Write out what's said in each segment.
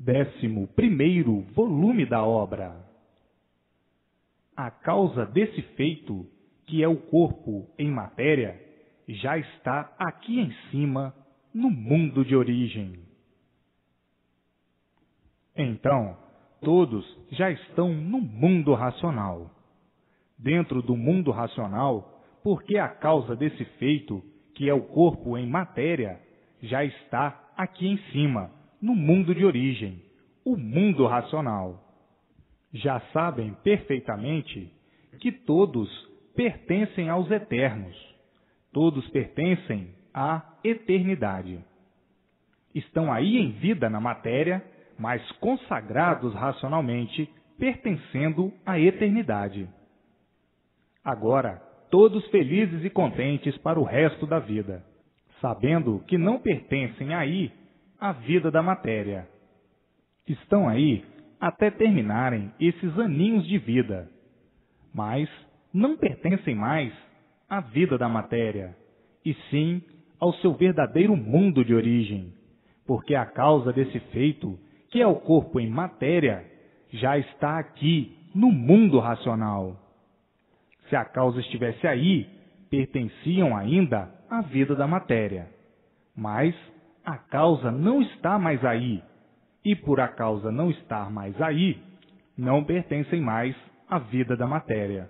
11º volume da obra. A causa desse feito, que é o corpo em matéria, já está aqui em cima, no mundo de origem. Então, todos já estão no mundo racional. Dentro do mundo racional, porque a causa desse feito, que é o corpo em matéria, já está aqui em cima, no mundo de origem, o mundo racional. Já sabem perfeitamente que todos pertencem aos eternos, todos pertencem à eternidade. Estão aí em vida na matéria, mas consagrados racionalmente, pertencendo à eternidade. Agora, todos felizes e contentes para o resto da vida, sabendo que não pertencem aí à vida da matéria. Estão aí até terminarem esses aninhos de vida, mas não pertencem mais à vida da matéria, e sim ao seu verdadeiro mundo de origem, porque a causa desse feito, que é o corpo em matéria, já está aqui no mundo racional. Se a causa estivesse aí, pertenciam ainda à vida da matéria. Mas a causa não está mais aí, e por a causa não estar mais aí, não pertencem mais à vida da matéria.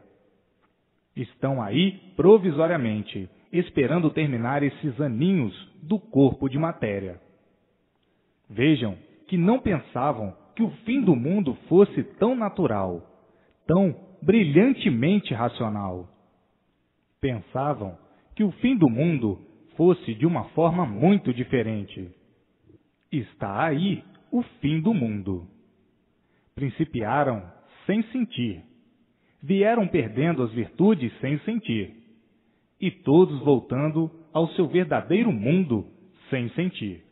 Estão aí provisoriamente, esperando terminar esses aninhos do corpo de matéria. Vejam que não pensavam que o fim do mundo fosse tão natural, tão brilhantemente racional. Pensavam que o fim do mundo fosse de uma forma muito diferente. Está aí o fim do mundo. Principiaram sem sentir. Vieram perdendo as virtudes sem sentir. E todos voltando ao seu verdadeiro mundo sem sentir.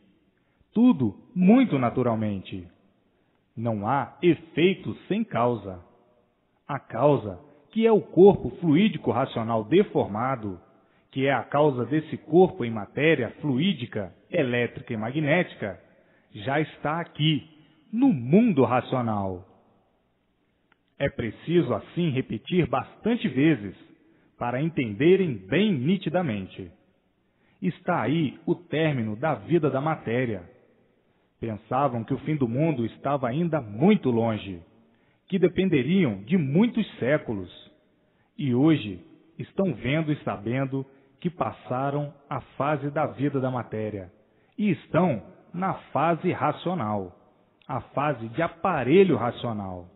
Tudo muito naturalmente. Não há efeito sem causa. A causa, que é o corpo fluídico racional deformado, que é a causa desse corpo em matéria fluídica, elétrica e magnética, já está aqui, no mundo racional. É preciso, assim, repetir bastante vezes, para entenderem bem nitidamente. Está aí o término da vida da matéria. Pensavam que o fim do mundo estava ainda muito longe, que dependeriam de muitos séculos. E hoje estão vendo e sabendo que passaram a fase da vida da matéria e estão na fase racional, a fase de aparelho racional.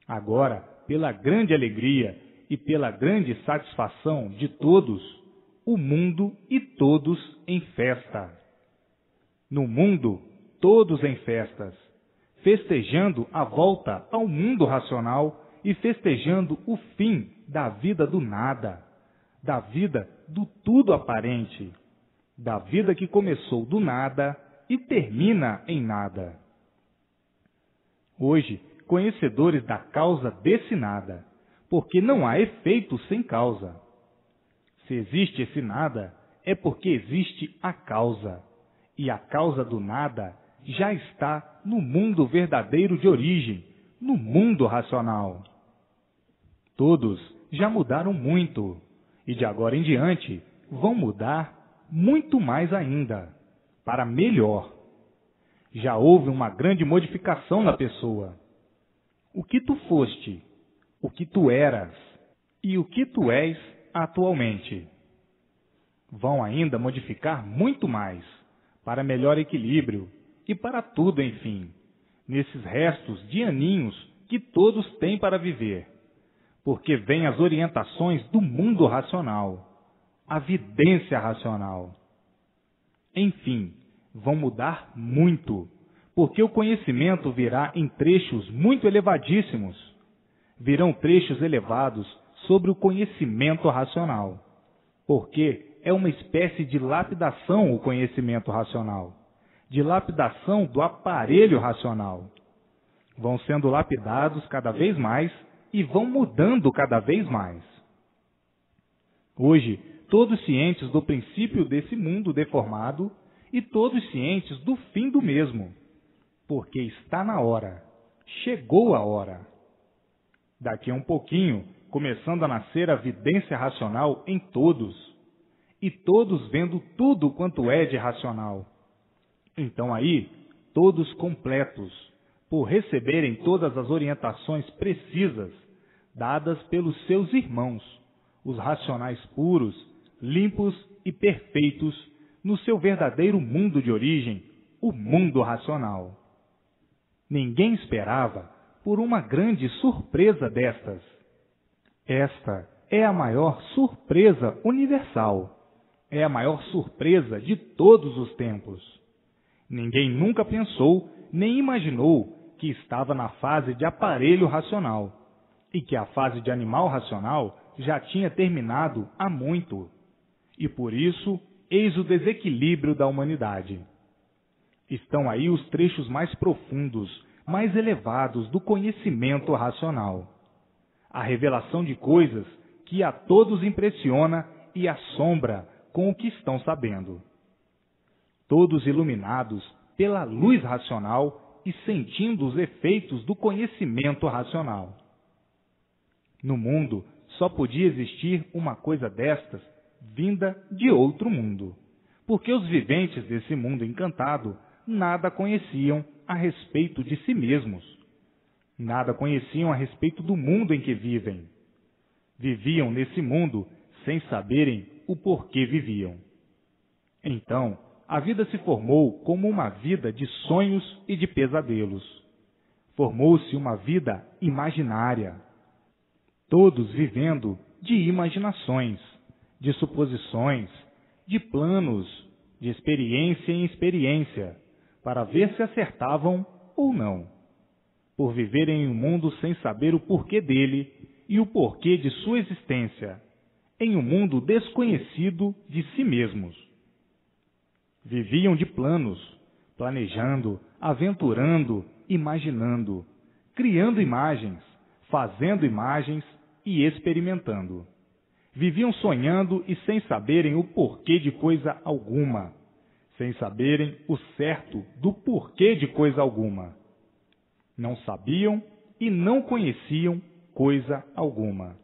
Agora, pela grande alegria e pela grande satisfação de todos, o mundo e todos em festa. No mundo, todos em festas, festejando a volta ao mundo racional e festejando o fim da vida do nada, da vida do tudo aparente, da vida que começou do nada e termina em nada. Hoje, conhecedores da causa desse nada, porque não há efeito sem causa. Se existe esse nada, é porque existe a causa, e a causa do nada já está no mundo verdadeiro de origem, no mundo racional. Todos já mudaram muito, e de agora em diante vão mudar muito mais ainda, para melhor. Já houve uma grande modificação na pessoa. O que tu foste, o que tu eras e o que tu és atualmente. Vão ainda modificar muito mais, para melhor equilíbrio e para tudo, enfim, nesses restos de aninhos que todos têm para viver, porque vêm as orientações do mundo racional, a vidência racional. Enfim, vão mudar muito, porque o conhecimento virá em trechos muito elevadíssimos. Virão trechos elevados sobre o conhecimento racional, porque é uma espécie de lapidação o conhecimento racional, de lapidação do aparelho racional. Vão sendo lapidados cada vez mais e vão mudando cada vez mais. Hoje, todos cientes do princípio desse mundo deformado e todos cientes do fim do mesmo. porque está na hora, chegou a hora. Daqui a um pouquinho, começando a nascer a vidência racional em todos, e todos vendo tudo quanto é de racional. Então aí, todos completos, por receberem todas as orientações precisas, dadas pelos seus irmãos, os racionais puros, limpos e perfeitos, no seu verdadeiro mundo de origem, o mundo racional. Ninguém esperava por uma grande surpresa destas. Esta é a maior surpresa universal. É a maior surpresa de todos os tempos. Ninguém nunca pensou nem imaginou que estava na fase de aparelho racional e que a fase de animal racional já tinha terminado há muito. E por isso, eis o desequilíbrio da humanidade. Estão aí os trechos mais profundos, mais elevados do conhecimento racional. A revelação de coisas que a todos impressiona e assombra com o que estão sabendo. Todos iluminados pela luz racional e sentindo os efeitos do conhecimento racional. No mundo só podia existir uma coisa destas vinda de outro mundo, porque os viventes desse mundo encantado nada conheciam a respeito de si mesmos, nada conheciam a respeito do mundo em que vivem. Viviam nesse mundo sem saberem o porquê viviam. Então, a vida se formou como uma vida de sonhos e de pesadelos. Formou-se uma vida imaginária. Todos vivendo de imaginações, de suposições, de planos, de experiência em experiência, para ver se acertavam ou não. Por viverem em um mundo sem saber o porquê dele e o porquê de sua existência, em um mundo desconhecido de si mesmos. Viviam de planos, planejando, aventurando, imaginando, criando imagens, fazendo imagens e experimentando. Viviam sonhando e sem saberem o porquê de coisa alguma, sem saberem o certo do porquê de coisa alguma. Não sabiam e não conheciam coisa alguma.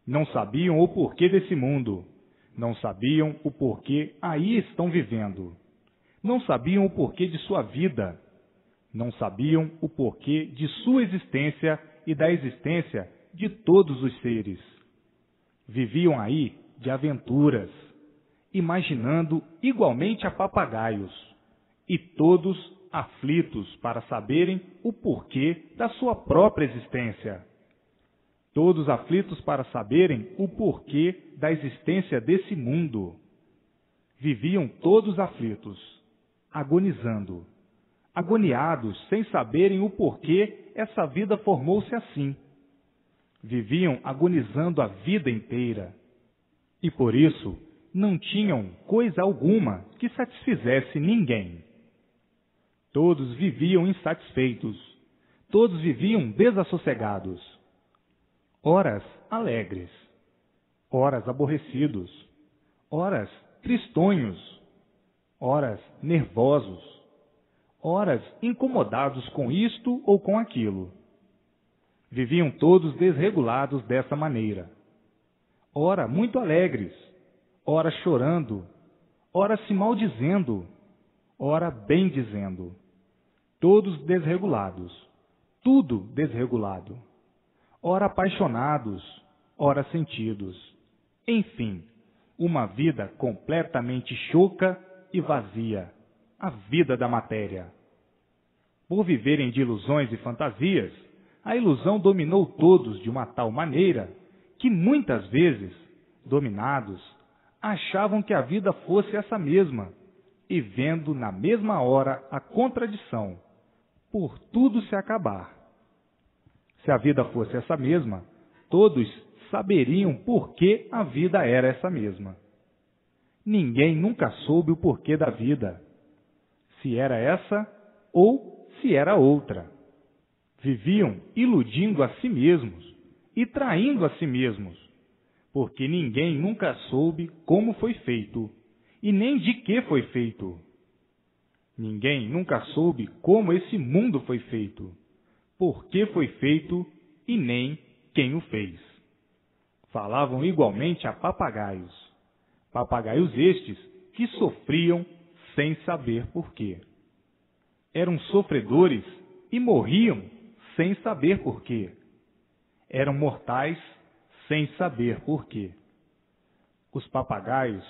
Não sabiam o porquê desse mundo. Não sabiam o porquê aí estão vivendo. Não sabiam o porquê de sua vida. Não sabiam o porquê de sua existência e da existência de todos os seres. Viviam aí de aventuras, imaginando igualmente a papagaios, e todos aflitos para saberem o porquê da sua própria existência. Todos aflitos para saberem o porquê da existência desse mundo. Viviam todos aflitos, agonizando, agoniados sem saberem o porquê essa vida formou-se assim. Viviam agonizando a vida inteira. E por isso não tinham coisa alguma que satisfizesse ninguém. Todos viviam insatisfeitos. Todos viviam desassossegados. Horas alegres, horas aborrecidos, horas tristonhos, horas nervosos, horas incomodados com isto ou com aquilo. Viviam todos desregulados dessa maneira. Ora muito alegres, ora chorando, ora se maldizendo, ora bendizendo. Todos desregulados, tudo desregulado. Ora apaixonados, ora sentidos. Enfim, uma vida completamente choca e vazia, a vida da matéria. Por viverem de ilusões e fantasias, a ilusão dominou todos de uma tal maneira que muitas vezes, dominados, achavam que a vida fosse essa mesma, e vendo na mesma hora a contradição, por tudo se acabar. Se a vida fosse essa mesma, todos saberiam por que a vida era essa mesma. Ninguém nunca soube o porquê da vida, se era essa ou se era outra. Viviam iludindo a si mesmos e traindo a si mesmos, porque ninguém nunca soube como foi feito e nem de que foi feito. Ninguém nunca soube como esse mundo foi feito, por que foi feito e nem quem o fez. Falavam igualmente a papagaios. Papagaios estes que sofriam sem saber por quê. Eram sofredores e morriam sem saber por quê. Eram mortais sem saber por quê. Os papagaios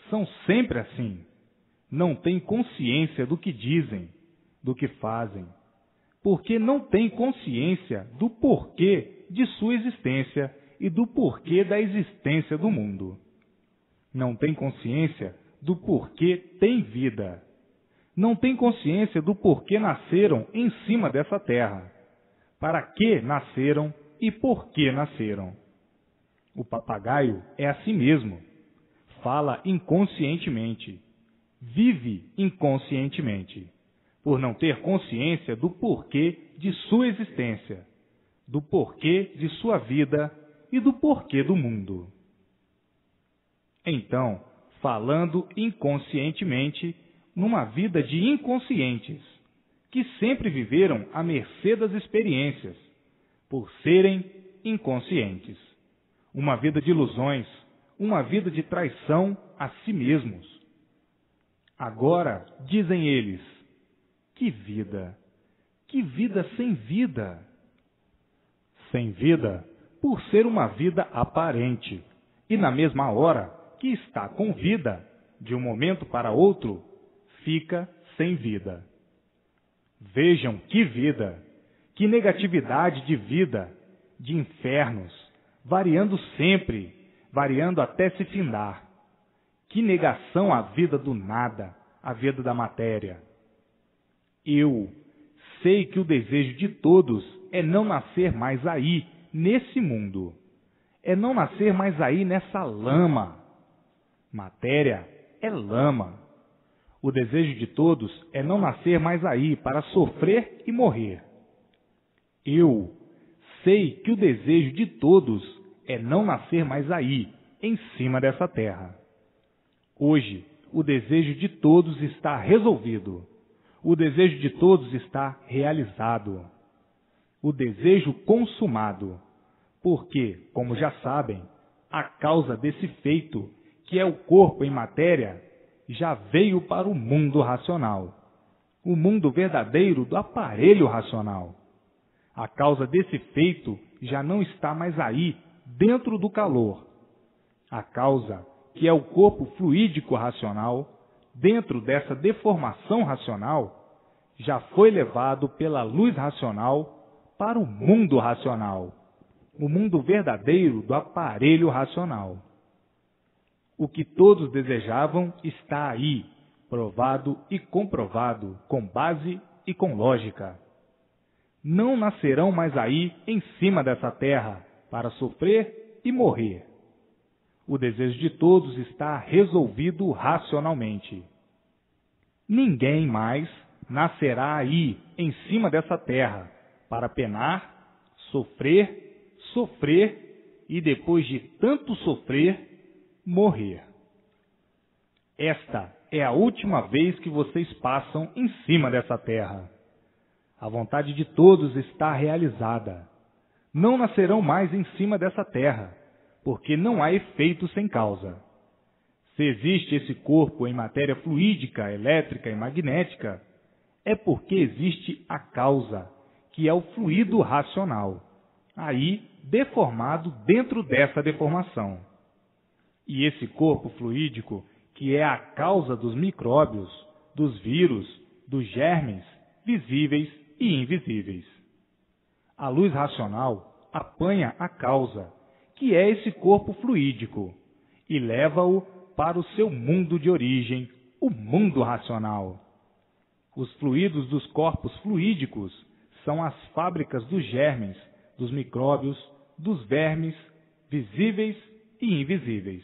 são sempre assim. Não têm consciência do que dizem, do que fazem, porque não têm consciência do porquê de sua existência e do porquê da existência do mundo. Não têm consciência do porquê têm vida. Não têm consciência do porquê nasceram em cima dessa terra, para que nasceram e por que nasceram. O papagaio é assim mesmo. Fala inconscientemente. Vive inconscientemente, por não ter consciência do porquê de sua existência, do porquê de sua vida e do porquê do mundo. Então, falando inconscientemente, numa vida de inconscientes, que sempre viveram à mercê das experiências, por serem inconscientes. Uma vida de ilusões, uma vida de traição a si mesmos. Agora, dizem eles, que vida sem vida. Sem vida, por ser uma vida aparente, e na mesma hora que está com vida, de um momento para outro, fica sem vida. Vejam que vida, que negatividade de vida, de infernos, variando sempre, variando até se findar. Que negação à vida do nada, à vida da matéria. Eu sei que o desejo de todos é não nascer mais aí, nesse mundo. É não nascer mais aí nessa lama. Matéria é lama. O desejo de todos é não nascer mais aí para sofrer e morrer. Eu sei que o desejo de todos é não nascer mais aí, em cima dessa terra. Hoje, o desejo de todos está resolvido. O desejo de todos está realizado. O desejo consumado. Porque, como já sabem, a causa desse feito, que é o corpo em matéria, já veio para o mundo racional. O mundo verdadeiro do aparelho racional. A causa desse feito já não está mais aí, dentro do calor. A causa, que é o corpo fluídico racional, dentro dessa deformação racional, já foi levado pela luz racional para o mundo racional, o mundo verdadeiro do aparelho racional. O que todos desejavam está aí, provado e comprovado, com base e com lógica. Não nascerão mais aí, em cima dessa terra, para sofrer e morrer. O desejo de todos está resolvido racionalmente. Ninguém mais nascerá aí, em cima dessa terra, para penar, sofrer e, depois de tanto sofrer, morrer. Esta é a última vez que vocês passam em cima dessa terra. A vontade de todos está realizada. Não nascerão mais em cima dessa terra, porque não há efeito sem causa. Se existe esse corpo em matéria fluídica, elétrica e magnética, é porque existe a causa, que é o fluido racional, aí deformado dentro dessa deformação. E esse corpo fluídico, que é a causa dos micróbios, dos vírus, dos germes, visíveis e invisíveis. A luz racional apanha a causa, que é esse corpo fluídico, e leva-o para o seu mundo de origem, o mundo racional. Os fluidos dos corpos fluídicos são as fábricas dos germes, dos micróbios, dos vermes, visíveis e invisíveis.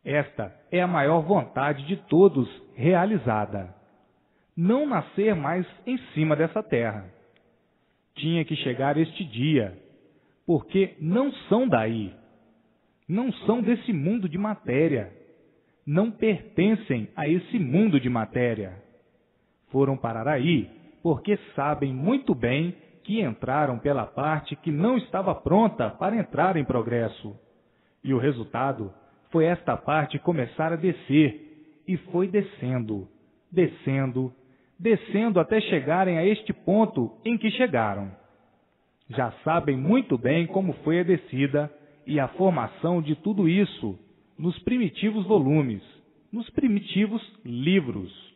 Esta é a maior vontade de todos realizada. Não nascer mais em cima dessa terra. Tinha que chegar este dia, porque não são daí. Não são desse mundo de matéria. Não pertencem a esse mundo de matéria. Foram parar aí porque sabem muito bem que entraram pela parte que não estava pronta para entrar em progresso. E o resultado foi esta parte começar a descer, e foi descendo, descendo, descendo até chegarem a este ponto em que chegaram. Já sabem muito bem como foi a descida e a formação de tudo isso nos primitivos volumes, nos primitivos livros.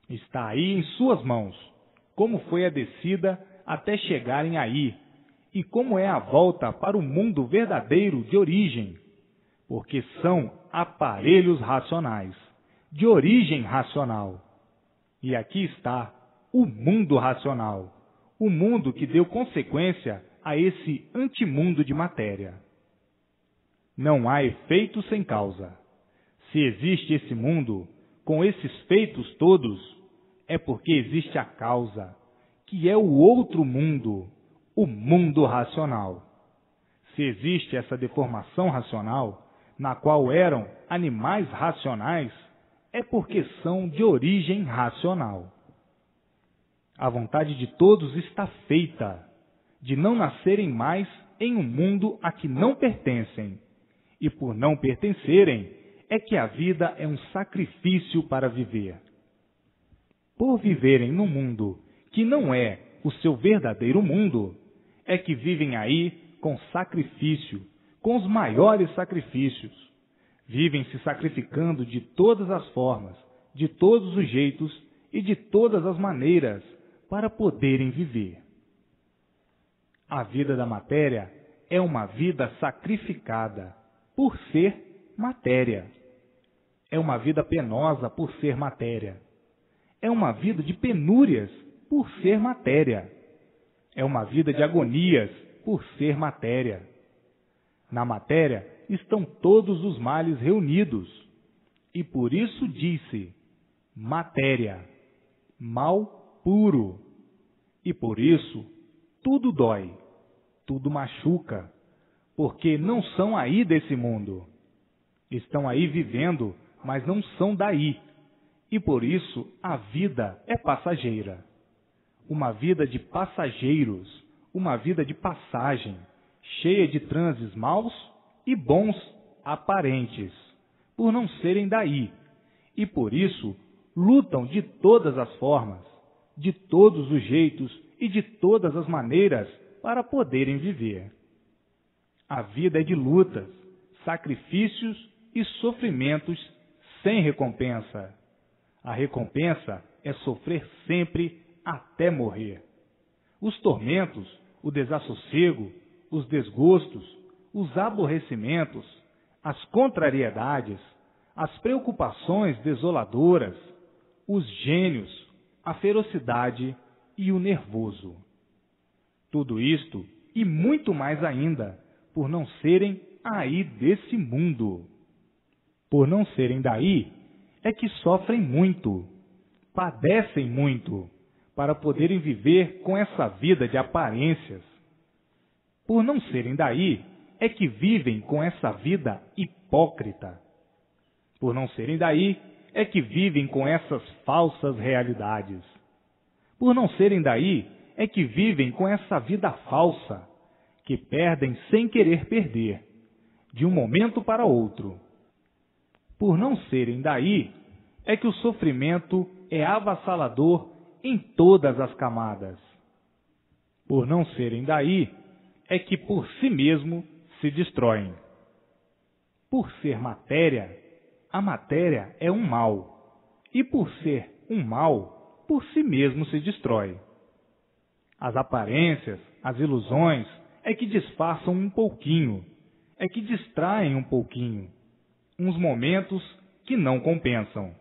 Está aí em suas mãos como foi a descida até chegarem aí e como é a volta para o mundo verdadeiro de origem, porque são aparelhos racionais, de origem racional. E aqui está o mundo racional, o mundo que deu consequência a esse antimundo de matéria. Não há efeito sem causa. Se existe esse mundo, com esses feitos todos, é porque existe a causa, que é o outro mundo, o mundo racional. Se existe essa deformação racional, na qual eram animais racionais, é porque são de origem racional. A vontade de todos está feita, de não nascerem mais em um mundo a que não pertencem, e por não pertencerem, é que a vida é um sacrifício para viver. Por viverem num mundo que não é o seu verdadeiro mundo, é que vivem aí com sacrifício, com os maiores sacrifícios. Vivem se sacrificando de todas as formas, de todos os jeitos e de todas as maneiras para poderem viver. A vida da matéria é uma vida sacrificada por ser matéria. É uma vida penosa por ser matéria. É uma vida de penúrias por ser matéria. É uma vida de agonias por ser matéria. Na matéria estão todos os males reunidos. E por isso disse, matéria, mal puro. E por isso tudo dói, tudo machuca, porque não são aí desse mundo. Estão aí vivendo, mas não são daí. E por isso a vida é passageira. Uma vida de passageiros, uma vida de passagem, cheia de transes maus e bons aparentes, por não serem daí. E por isso lutam de todas as formas, de todos os jeitos e de todas as maneiras para poderem viver. A vida é de lutas, sacrifícios e sofrimentos sem recompensa. A recompensa é sofrer sempre até morrer. Os tormentos, o desassossego, os desgostos, os aborrecimentos, as contrariedades, as preocupações desoladoras, os gênios, a ferocidade e o nervoso. Tudo isto e muito mais ainda, por não serem aí desse mundo. Por não serem daí, é que sofrem muito, padecem muito, para poderem viver com essa vida de aparências. Por não serem daí, é que vivem com essa vida hipócrita. Por não serem daí, é que vivem com essas falsas realidades. Por não serem daí, é que vivem com essa vida falsa, que perdem sem querer perder, de um momento para outro. Por não serem daí, é que o sofrimento é avassalador em todas as camadas. Por não serem daí, é que por si mesmo se destroem. Por ser matéria, a matéria é um mal, e por ser um mal, por si mesmo se destrói. As aparências, as ilusões, é que disfarçam um pouquinho, é que distraem um pouquinho, uns momentos que não compensam.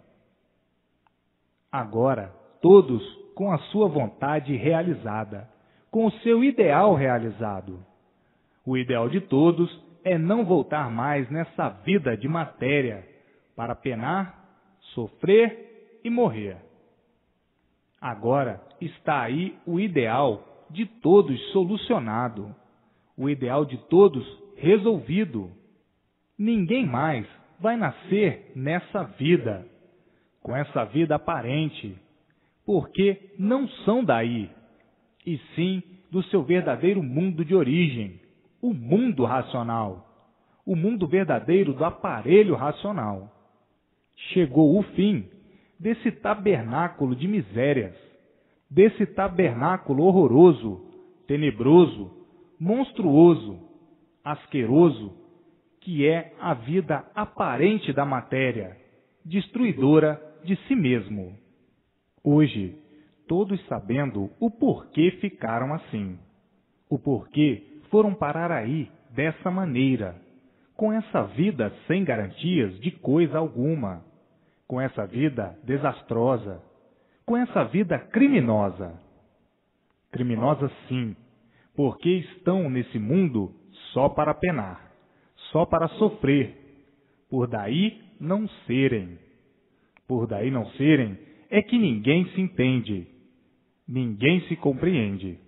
Agora, todos com a sua vontade realizada, com o seu ideal realizado. O ideal de todos é não voltar mais nessa vida de matéria para penar, sofrer e morrer. Agora está aí o ideal de todos solucionado, o ideal de todos resolvido. Ninguém mais vai nascer nessa vida. com essa vida aparente, porque não são daí, e sim do seu verdadeiro mundo de origem, o mundo racional, o mundo verdadeiro do aparelho racional. Chegou o fim desse tabernáculo de misérias, desse tabernáculo horroroso, tenebroso, monstruoso, asqueroso, que é a vida aparente da matéria, destruidora de si mesmo. Hoje, todos sabendo o porquê ficaram assim, o porquê foram parar aí dessa maneira, com essa vida sem garantias de coisa alguma, com essa vida desastrosa, com essa vida criminosa. Criminosa sim, porque estão nesse mundo só para penar, só para sofrer, por daí não serem. Por daí não serem é que ninguém se entende, ninguém se compreende,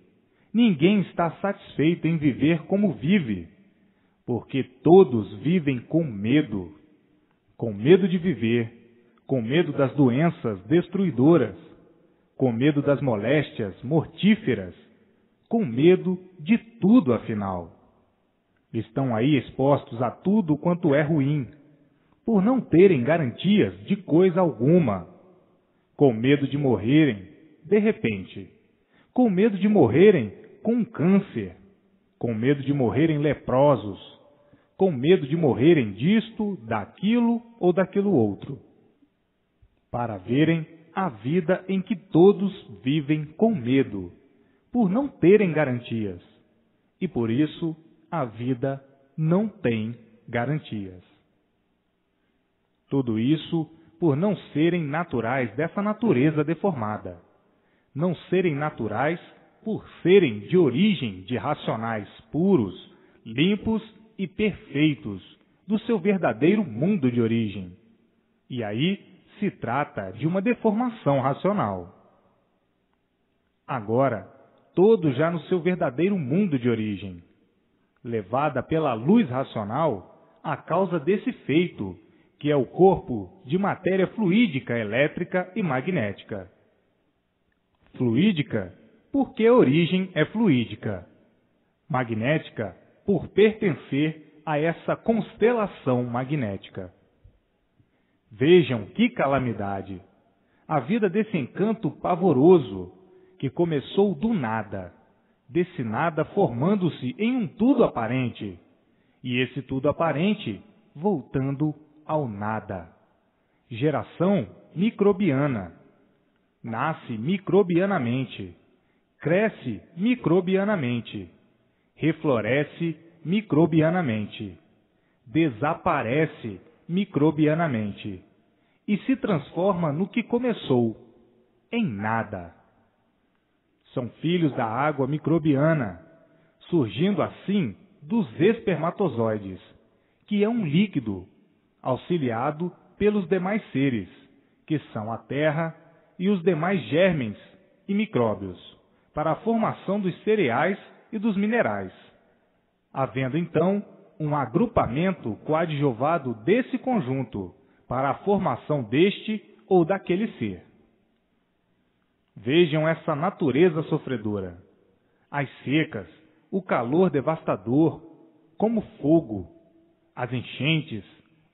ninguém está satisfeito em viver como vive, porque todos vivem com medo de viver, com medo das doenças destruidoras, com medo das moléstias mortíferas, com medo de tudo afinal. Estão aí expostos a tudo quanto é ruim, por não terem garantias de coisa alguma, com medo de morrerem de repente, com medo de morrerem com um câncer, com medo de morrerem leprosos, com medo de morrerem disto, daquilo ou daquilo outro, para verem a vida em que todos vivem com medo, por não terem garantias, e por isso a vida não tem garantias. Tudo isso por não serem naturais dessa natureza deformada, não serem naturais por serem de origem de racionais puros, limpos e perfeitos, do seu verdadeiro mundo de origem. E aí se trata de uma deformação racional. Agora, todos já no seu verdadeiro mundo de origem, levada pela luz racional a causa desse feito, que é o corpo de matéria fluídica, elétrica e magnética. Fluídica, porque a origem é fluídica. Magnética, por pertencer a essa constelação magnética. Vejam que calamidade! A vida desse encanto pavoroso, que começou do nada, desse nada formando-se em um tudo aparente, e esse tudo aparente voltando ao nada. Geração microbiana. Nasce microbianamente, cresce microbianamente, refloresce microbianamente, desaparece microbianamente e se transforma no que começou, em nada. São filhos da água microbiana, surgindo assim dos espermatozoides, que é um líquido auxiliado pelos demais seres, que são a terra e os demais germens e micróbios, para a formação dos cereais e dos minerais, havendo então um agrupamento coadjuvado desse conjunto para a formação deste ou daquele ser. Vejam essa natureza sofredora, as secas, o calor devastador, como fogo, as enchentes,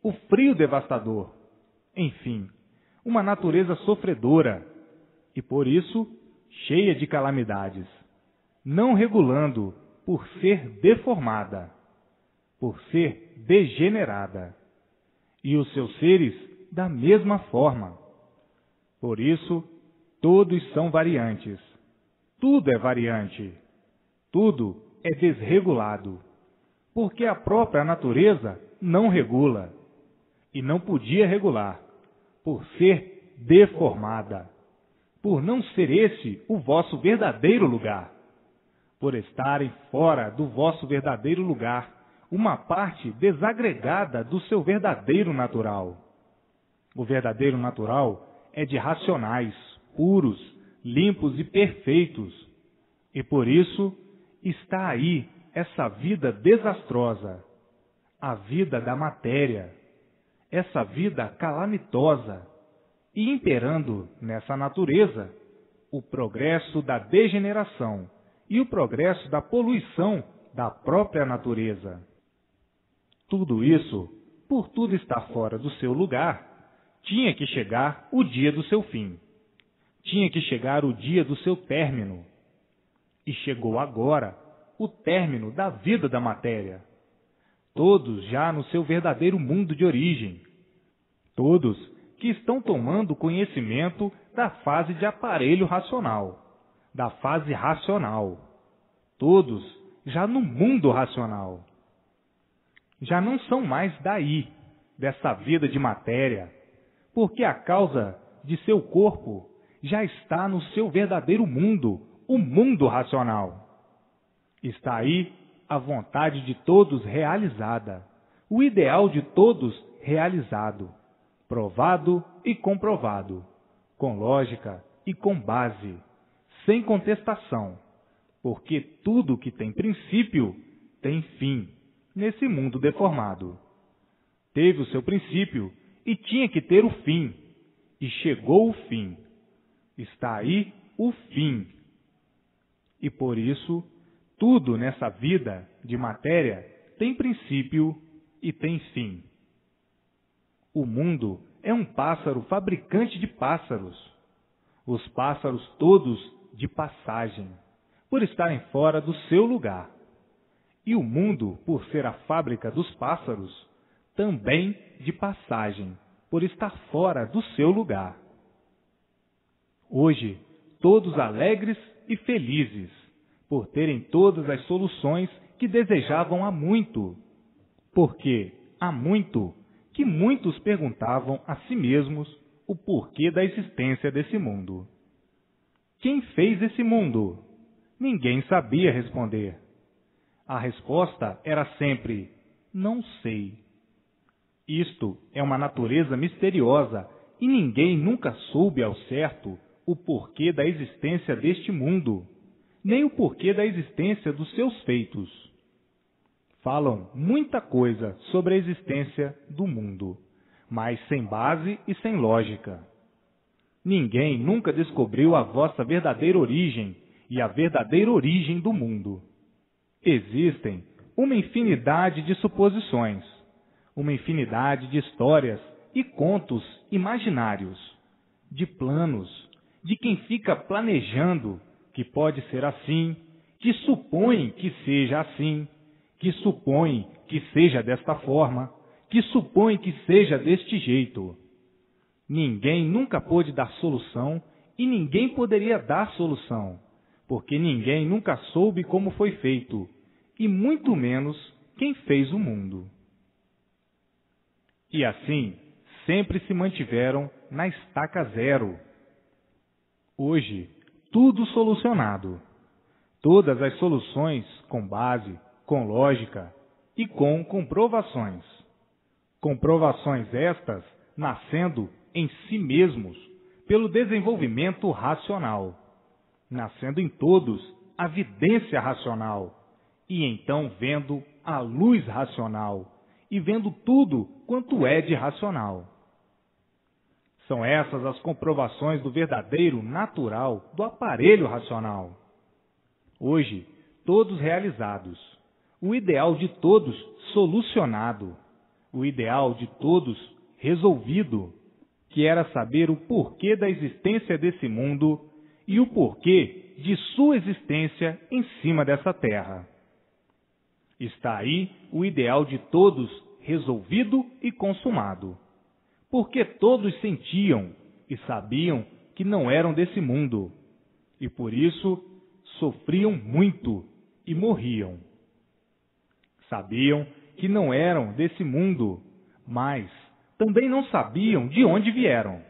o frio devastador, enfim, uma natureza sofredora e, por isso, cheia de calamidades, não regulando por ser deformada, por ser degenerada, e os seus seres da mesma forma. Por isso, todos são variantes. Tudo é variante. Tudo é desregulado, porque a própria natureza não regula, e não podia regular, por ser deformada, por não ser esse o vosso verdadeiro lugar, por estarem fora do vosso verdadeiro lugar, uma parte desagregada do seu verdadeiro natural. O verdadeiro natural é de racionais, puros, limpos e perfeitos, e por isso está aí essa vida desastrosa, a vida da matéria, essa vida calamitosa, e imperando nessa natureza o progresso da degeneração e o progresso da poluição da própria natureza. Tudo isso, por tudo estar fora do seu lugar, tinha que chegar o dia do seu fim. Tinha que chegar o dia do seu término. E chegou agora o término da vida da matéria. Todos já no seu verdadeiro mundo de origem. Todos que estão tomando conhecimento da fase de aparelho racional, da fase racional. Todos já no mundo racional. Já não são mais daí, dessa vida de matéria, porque a causa de seu corpo já está no seu verdadeiro mundo, o mundo racional. Está aí a vontade de todos realizada, o ideal de todos realizado, provado e comprovado, com lógica e com base, sem contestação, porque tudo que tem princípio tem fim nesse mundo deformado. Teve o seu princípio e tinha que ter o fim, e chegou o fim. Está aí o fim. E por isso, tudo nessa vida de matéria tem princípio e tem fim. O mundo é um pássaro fabricante de pássaros. Os pássaros todos de passagem, por estarem fora do seu lugar. E o mundo, por ser a fábrica dos pássaros, também de passagem, por estar fora do seu lugar. Hoje, todos alegres e felizes, por terem todas as soluções que desejavam há muito. Porque há muito que muitos perguntavam a si mesmos o porquê da existência desse mundo. Quem fez esse mundo? Ninguém sabia responder. A resposta era sempre: não sei. Isto é uma natureza misteriosa e ninguém nunca soube ao certo o porquê da existência deste mundo, nem o porquê da existência dos seus feitos. Falam muita coisa sobre a existência do mundo, mas sem base e sem lógica. Ninguém nunca descobriu a vossa verdadeira origem e a verdadeira origem do mundo. Existem uma infinidade de suposições, uma infinidade de histórias e contos imaginários, de planos, de quem fica planejando que pode ser assim, que supõe que seja assim, que supõe que seja desta forma, que supõe que seja deste jeito. Ninguém nunca pôde dar solução e ninguém poderia dar solução, porque ninguém nunca soube como foi feito, e muito menos quem fez o mundo. E assim, sempre se mantiveram na estaca zero. Hoje, tudo solucionado. Todas as soluções com base, com lógica e com comprovações. Comprovações estas nascendo em si mesmos pelo desenvolvimento racional, nascendo em todos a vidência racional, e então vendo a luz racional, e vendo tudo quanto é de racional. São essas as comprovações do verdadeiro natural do aparelho racional. Hoje, todos realizados, o ideal de todos solucionado, o ideal de todos resolvido, que era saber o porquê da existência desse mundo e o porquê de sua existência em cima dessa terra. Está aí o ideal de todos resolvido e consumado, porque todos sentiam e sabiam que não eram desse mundo, e por isso sofriam muito e morriam. Sabiam que não eram desse mundo, mas também não sabiam de onde vieram.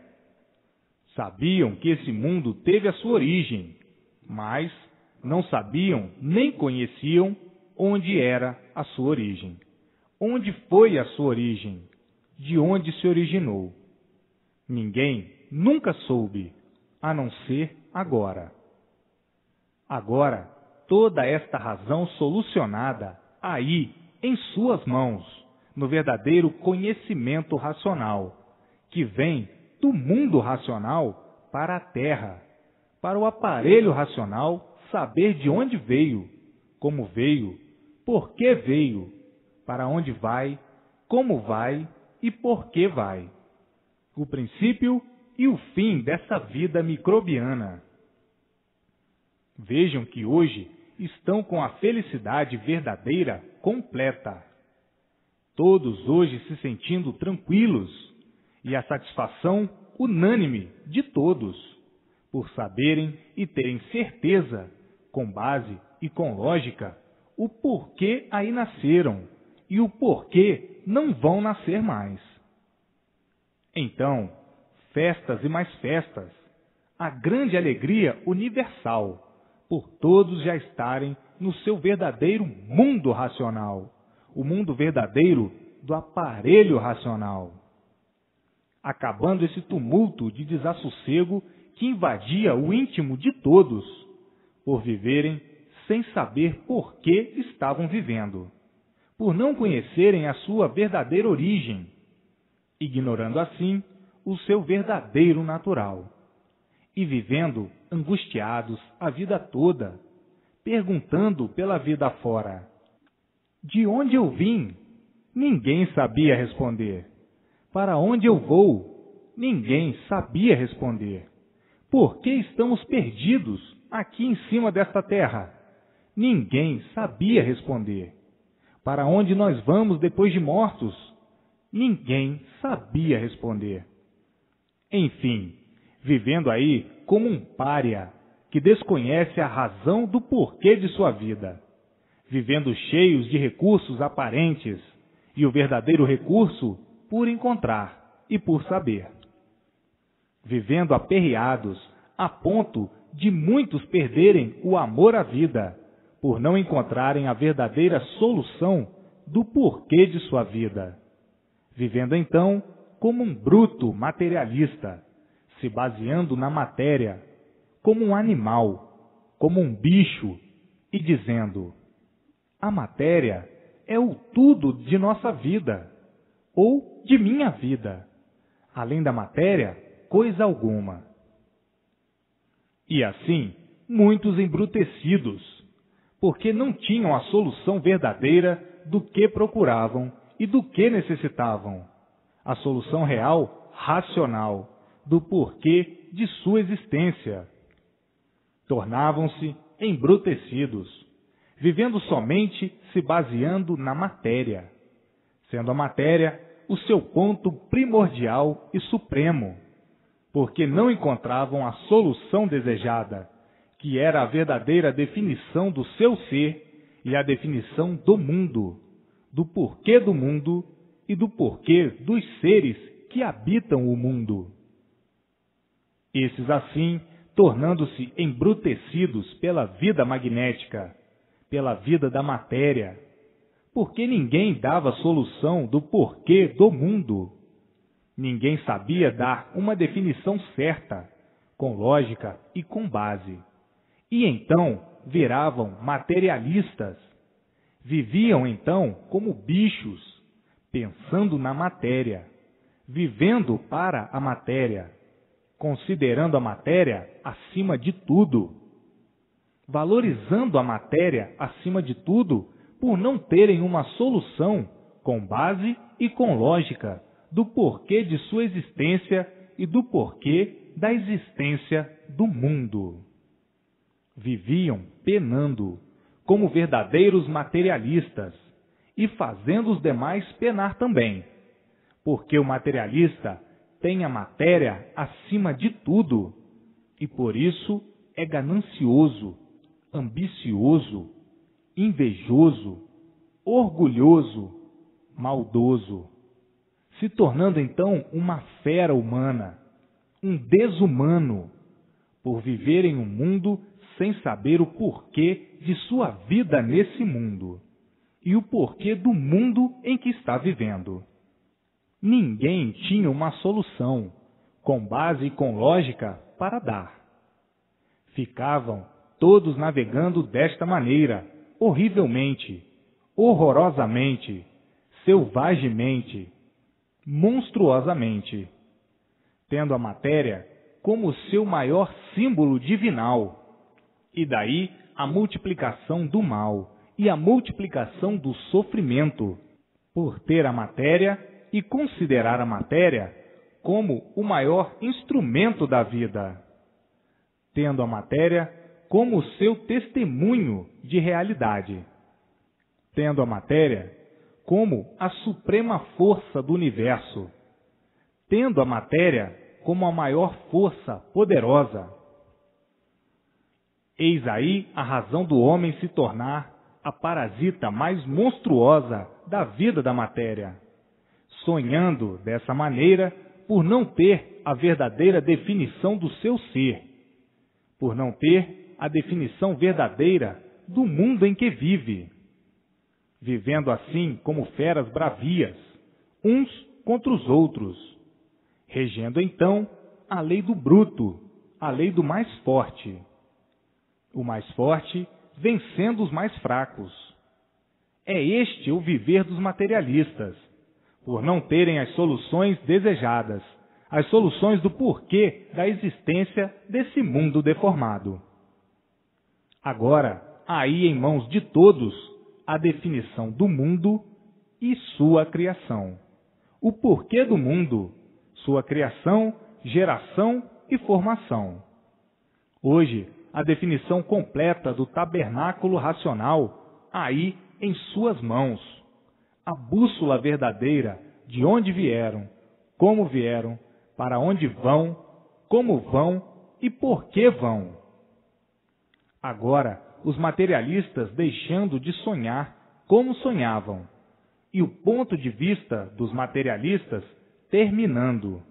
Sabiam que esse mundo teve a sua origem, mas não sabiam nem conheciam onde era a sua origem, onde foi a sua origem, de onde se originou. Ninguém nunca soube, a não ser agora. Agora, toda esta razão solucionada aí em suas mãos, no verdadeiro conhecimento racional, que vem do mundo racional para a Terra, para o aparelho racional saber de onde veio, como veio, por que veio, para onde vai, como vai e por que vai. O princípio e o fim dessa vida microbiana. Vejam que hoje estão com a felicidade verdadeira completa. Todos hoje se sentindo tranquilos e a satisfação unânime de todos, por saberem e terem certeza, com base e com lógica, o porquê aí nasceram e o porquê não vão nascer mais. Então, festas e mais festas, a grande alegria universal, por todos já estarem no seu verdadeiro mundo racional, o mundo verdadeiro do aparelho racional. Acabando esse tumulto de desassossego que invadia o íntimo de todos, por viverem sem saber por que estavam vivendo, por não conhecerem a sua verdadeira origem, ignorando assim o seu verdadeiro natural, e vivendo angustiados a vida toda, perguntando pela vida afora. De onde eu vim? Ninguém sabia responder. Para onde eu vou? Ninguém sabia responder. Por que estamos perdidos aqui em cima desta terra? Ninguém sabia responder. Para onde nós vamos depois de mortos? Ninguém sabia responder. Enfim, vivendo aí como um pária que desconhece a razão do porquê de sua vida, vivendo cheios de recursos aparentes e o verdadeiro recurso por encontrar e por saber, vivendo aperreados a ponto de muitos perderem o amor à vida por não encontrarem a verdadeira solução do porquê de sua vida, vivendo então como um bruto materialista, se baseando na matéria, como um animal, como um bicho, e dizendo: a matéria é o tudo de nossa vida, ou de minha vida. Além da matéria, coisa alguma. E assim, muitos embrutecidos, porque não tinham a solução verdadeira do que procuravam e do que necessitavam, a solução real, racional, do porquê de sua existência. Tornavam-se embrutecidos, vivendo somente se baseando na matéria, sendo a matéria o seu ponto primordial e supremo, porque não encontravam a solução desejada, que era a verdadeira definição do seu ser e a definição do mundo, do porquê do mundo e do porquê dos seres que habitam o mundo. Esses assim, tornando-se embrutecidos pela vida magnética, pela vida da matéria, porque ninguém dava solução do porquê do mundo. Ninguém sabia dar uma definição certa, com lógica e com base. E então viravam materialistas. Viviam então como bichos, pensando na matéria, vivendo para a matéria, considerando a matéria acima de tudo, valorizando a matéria acima de tudo por não terem uma solução com base e com lógica do porquê de sua existência e do porquê da existência do mundo. Viviam penando como verdadeiros materialistas e fazendo os demais penar também, porque o materialista tem a matéria acima de tudo e por isso é ganancioso, ambicioso, invejoso, orgulhoso, maldoso, se tornando então uma fera humana, um desumano, por viver em um mundo sem saber o porquê de sua vida nesse mundo e o porquê do mundo em que está vivendo. Ninguém tinha uma solução, com base e com lógica, para dar. Ficavam todos navegando desta maneira, horrivelmente, horrorosamente, selvagemente, monstruosamente, tendo a matéria como seu maior símbolo divinal, e daí a multiplicação do mal e a multiplicação do sofrimento, por ter a matéria e considerar a matéria como o maior instrumento da vida, tendo a matéria como seu testemunho de realidade, tendo a matéria como a suprema força do universo, tendo a matéria como a maior força poderosa. Eis aí a razão do homem se tornar a parasita mais monstruosa da vida da matéria, sonhando dessa maneira por não ter a verdadeira definição do seu ser, por não ter a definição verdadeira do mundo em que vive, vivendo assim como feras bravias, uns contra os outros, regendo então a lei do bruto, a lei do mais forte. O mais forte vencendo os mais fracos. É este o viver dos materialistas, por não terem as soluções desejadas, as soluções do porquê da existência desse mundo deformado. Agora, há aí em mãos de todos a definição do mundo e sua criação. O porquê do mundo, sua criação, geração e formação. Hoje, a definição completa do tabernáculo racional aí em suas mãos. A bússola verdadeira de onde vieram, para onde vão, como vão e por que vão. Agora, os materialistas deixando de sonhar como sonhavam, e o ponto de vista dos materialistas terminando,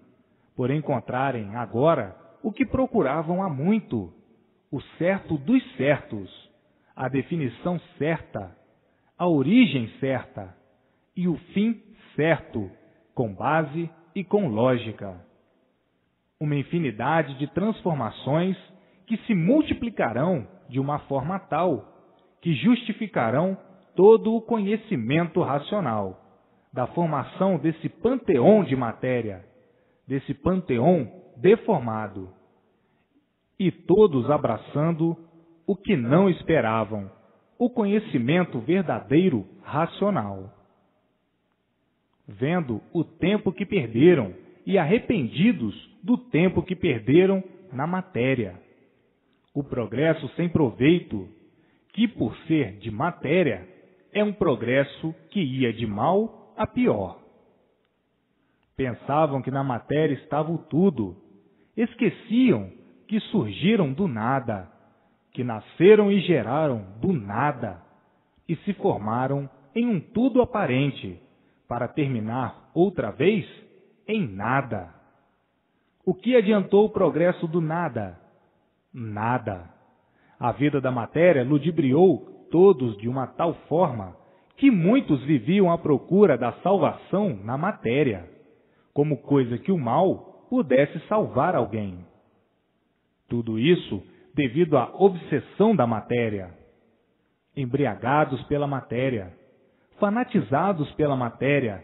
por encontrarem agora o que procuravam há muito, o certo dos certos, a definição certa, a origem certa e o fim certo, com base e com lógica. Uma infinidade de transformações que se multiplicarão de uma forma tal que justificarão todo o conhecimento racional da formação desse panteão de matéria, desse panteão deformado, e todos abraçando o que não esperavam, o conhecimento verdadeiro racional. Vendo o tempo que perderam e arrependidos do tempo que perderam na matéria. O progresso sem proveito, que por ser de matéria, é um progresso que ia de mal a pior. Pensavam que na matéria estava o tudo, esqueciam que surgiram do nada, que nasceram e geraram do nada, e se formaram em um tudo aparente, para terminar outra vez em nada. O que adiantou o progresso do nada? Nada. A vida da matéria ludibriou todos de uma tal forma que muitos viviam à procura da salvação na matéria, como coisa que o mal pudesse salvar alguém. Tudo isso devido à obsessão da matéria. Embriagados pela matéria, fanatizados pela matéria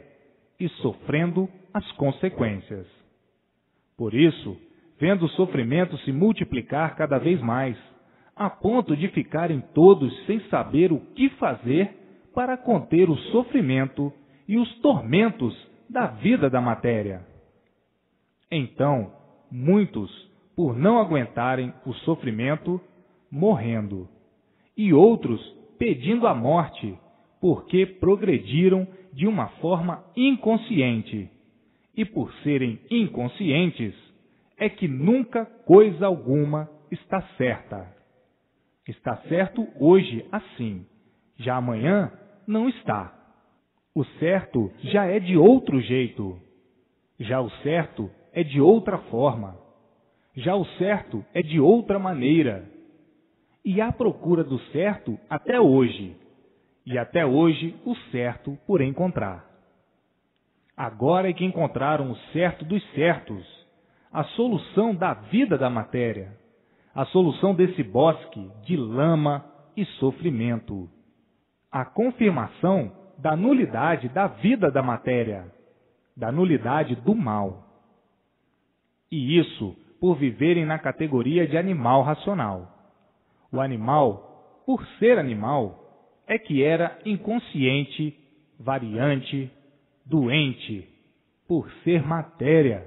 e sofrendo as consequências. Por isso, vendo o sofrimento se multiplicar cada vez mais, a ponto de ficarem todos sem saber o que fazer para conter o sofrimento e os tormentos da vida da matéria. Então, muitos, por não aguentarem o sofrimento, morrendo, e outros pedindo a morte, porque progrediram de uma forma inconsciente, e por serem inconscientes, é que nunca coisa alguma está certa. Está certo hoje assim, já amanhã não está. O certo já é de outro jeito, já o certo é de outra forma, já o certo é de outra maneira. E há procura do certo até hoje, e até hoje o certo por encontrar. Agora é que encontraram o certo dos certos, a solução da vida da matéria, a solução desse bosque de lama e sofrimento, a confirmação da nulidade da vida da matéria, da nulidade do mal. E isso por viverem na categoria de animal racional. O animal, por ser animal, é que era inconsciente, variante, doente, por ser matéria.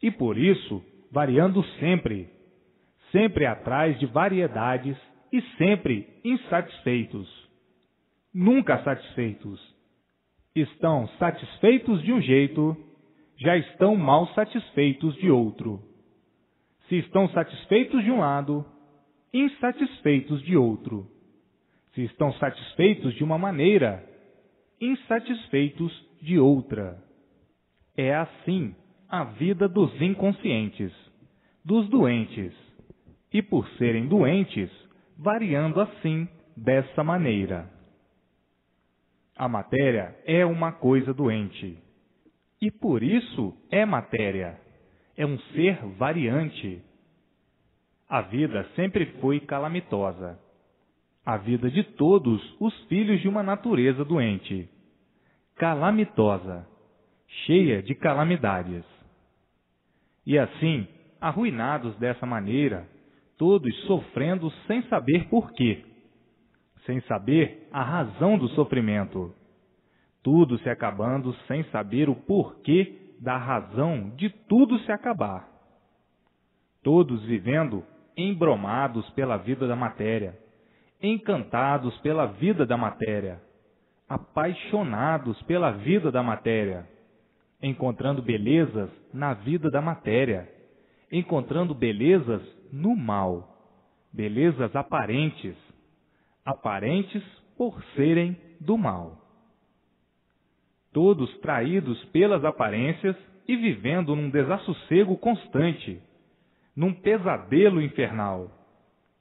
E por isso, variando sempre, sempre atrás de variedades e sempre insatisfeitos. Nunca satisfeitos. Estão satisfeitos de um jeito, já estão mal satisfeitos de outro. Se estão satisfeitos de um lado, insatisfeitos de outro. Se estão satisfeitos de uma maneira, insatisfeitos de outra. É assim a vida dos inconscientes, dos doentes, e por serem doentes, variando assim, dessa maneira. A matéria é uma coisa doente, e por isso é matéria, é um ser variante. A vida sempre foi calamitosa. A vida de todos os filhos de uma natureza doente, calamitosa, cheia de calamidades. E assim, arruinados dessa maneira, todos sofrendo sem saber porquê, sem saber a razão do sofrimento, tudo se acabando sem saber o porquê da razão de tudo se acabar. Todos vivendo embromados pela vida da matéria, encantados pela vida da matéria, apaixonados pela vida da matéria, encontrando belezas na vida da matéria, encontrando belezas no mal, belezas aparentes, aparentes por serem do mal. Todos traídos pelas aparências e vivendo num desassossego constante, num pesadelo infernal,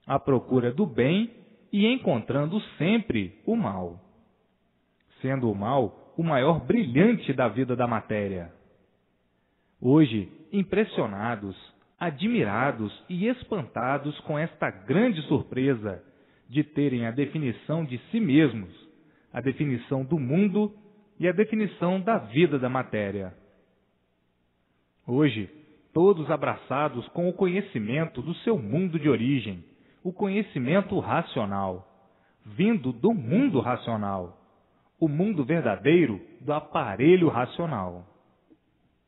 à procura do bem e encontrando sempre o mal, sendo o mal o maior brilhante da vida da matéria. Hoje, impressionados, admirados e espantados com esta grande surpresa de terem a definição de si mesmos, a definição do mundo e a definição da vida da matéria. Hoje, todos abraçados com o conhecimento do seu mundo de origem, o conhecimento racional, vindo do mundo racional, o mundo verdadeiro do aparelho racional.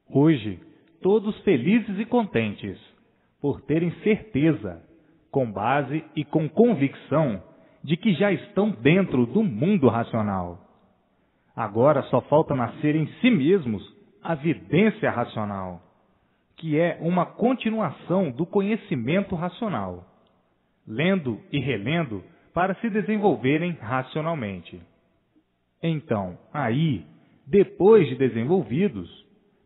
Hoje, todos felizes e contentes, por terem certeza, com base e com convicção, de que já estão dentro do mundo racional. Agora só falta nascer em si mesmos a vidência racional, que é uma continuação do conhecimento racional, lendo e relendo para se desenvolverem racionalmente. Então, aí, depois de desenvolvidos,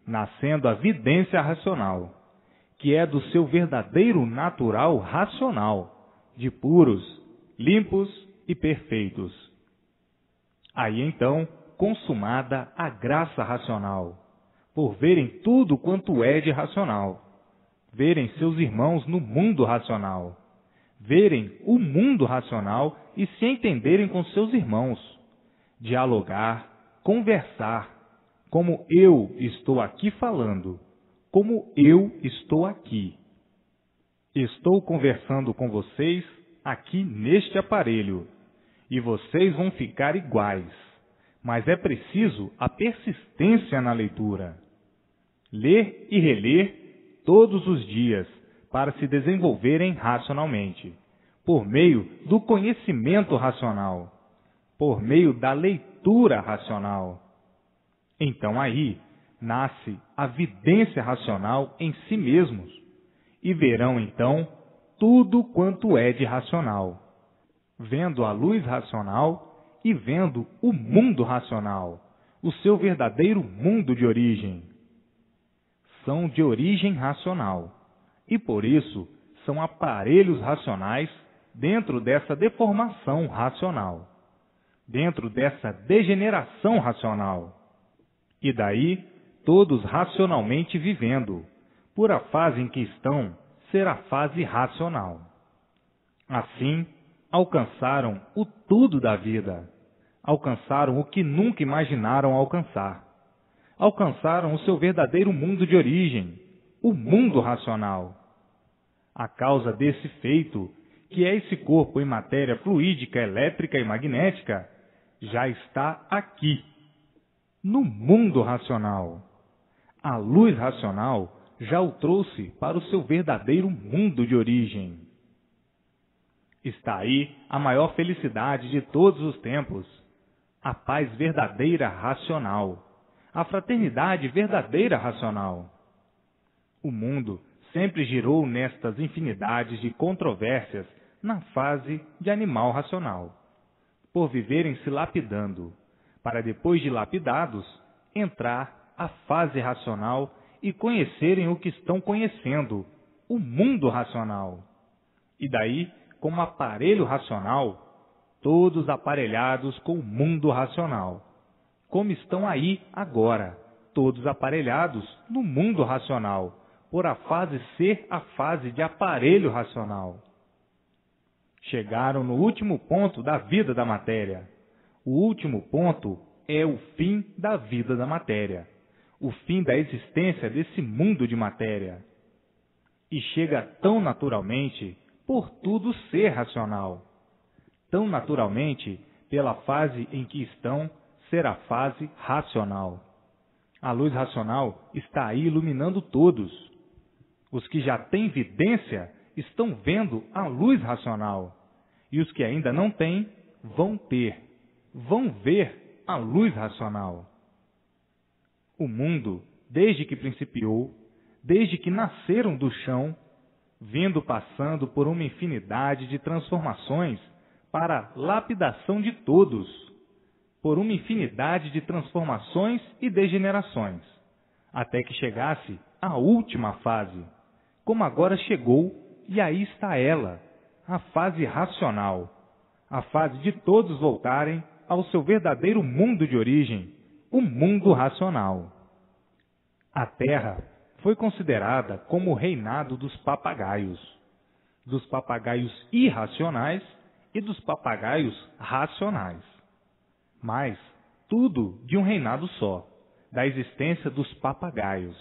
nascendo a vidência racional, que é do seu verdadeiro natural racional, de puros, limpos e perfeitos. Aí então, consumada a graça racional, por verem tudo quanto é de racional, verem seus irmãos no mundo racional, verem o mundo racional e se entenderem com seus irmãos, dialogar, conversar, como eu estou aqui falando, como eu estou aqui. Estou conversando com vocês aqui neste aparelho, e vocês vão ficar iguais, mas é preciso a persistência na leitura. Ler e reler todos os dias, para se desenvolverem racionalmente, por meio do conhecimento racional, por meio da leitura racional. Então aí nasce a vidência racional em si mesmos, e verão então tudo quanto é de racional, vendo a luz racional e vendo o mundo racional, o seu verdadeiro mundo de origem. São de origem racional, e por isso são aparelhos racionais dentro dessa deformação racional, dentro dessa degeneração racional. E daí, todos racionalmente vivendo, por a fase em que estão ser a fase racional. Assim, alcançaram o tudo da vida, alcançaram o que nunca imaginaram alcançar, alcançaram o seu verdadeiro mundo de origem, o mundo racional. A causa desse feito, que é esse corpo em matéria fluídica, elétrica e magnética, já está aqui, no mundo racional. A luz racional já o trouxe para o seu verdadeiro mundo de origem. Está aí a maior felicidade de todos os tempos, a paz verdadeira racional, a fraternidade verdadeira racional. O mundo sempre girou nestas infinidades de controvérsias na fase de animal racional, por viverem se lapidando, para depois de lapidados, entrar a fase racional e conhecerem o que estão conhecendo, o mundo racional. E daí, como aparelho racional, todos aparelhados com o mundo racional, como estão aí agora, todos aparelhados no mundo racional, por a fase ser a fase de aparelho racional. Chegaram no último ponto da vida da matéria. O último ponto é o fim da vida da matéria, o fim da existência desse mundo de matéria. E chega tão naturalmente por tudo ser racional, tão naturalmente pela fase em que estão ser a fase racional. A luz racional está aí iluminando todos. Os que já têm vidência estão vendo a luz racional, e os que ainda não têm vão ter, vão ver a luz racional. O mundo, desde que principiou, desde que nasceram do chão, vindo passando por uma infinidade de transformações para a lapidação de todos, por uma infinidade de transformações e degenerações, até que chegasse a última fase, como agora chegou, e aí está ela, a fase racional, a fase de todos voltarem ao seu verdadeiro mundo de origem, o mundo racional. A Terra foi considerada como o reinado dos papagaios irracionais e dos papagaios racionais. Mas tudo de um reinado só, da existência dos papagaios.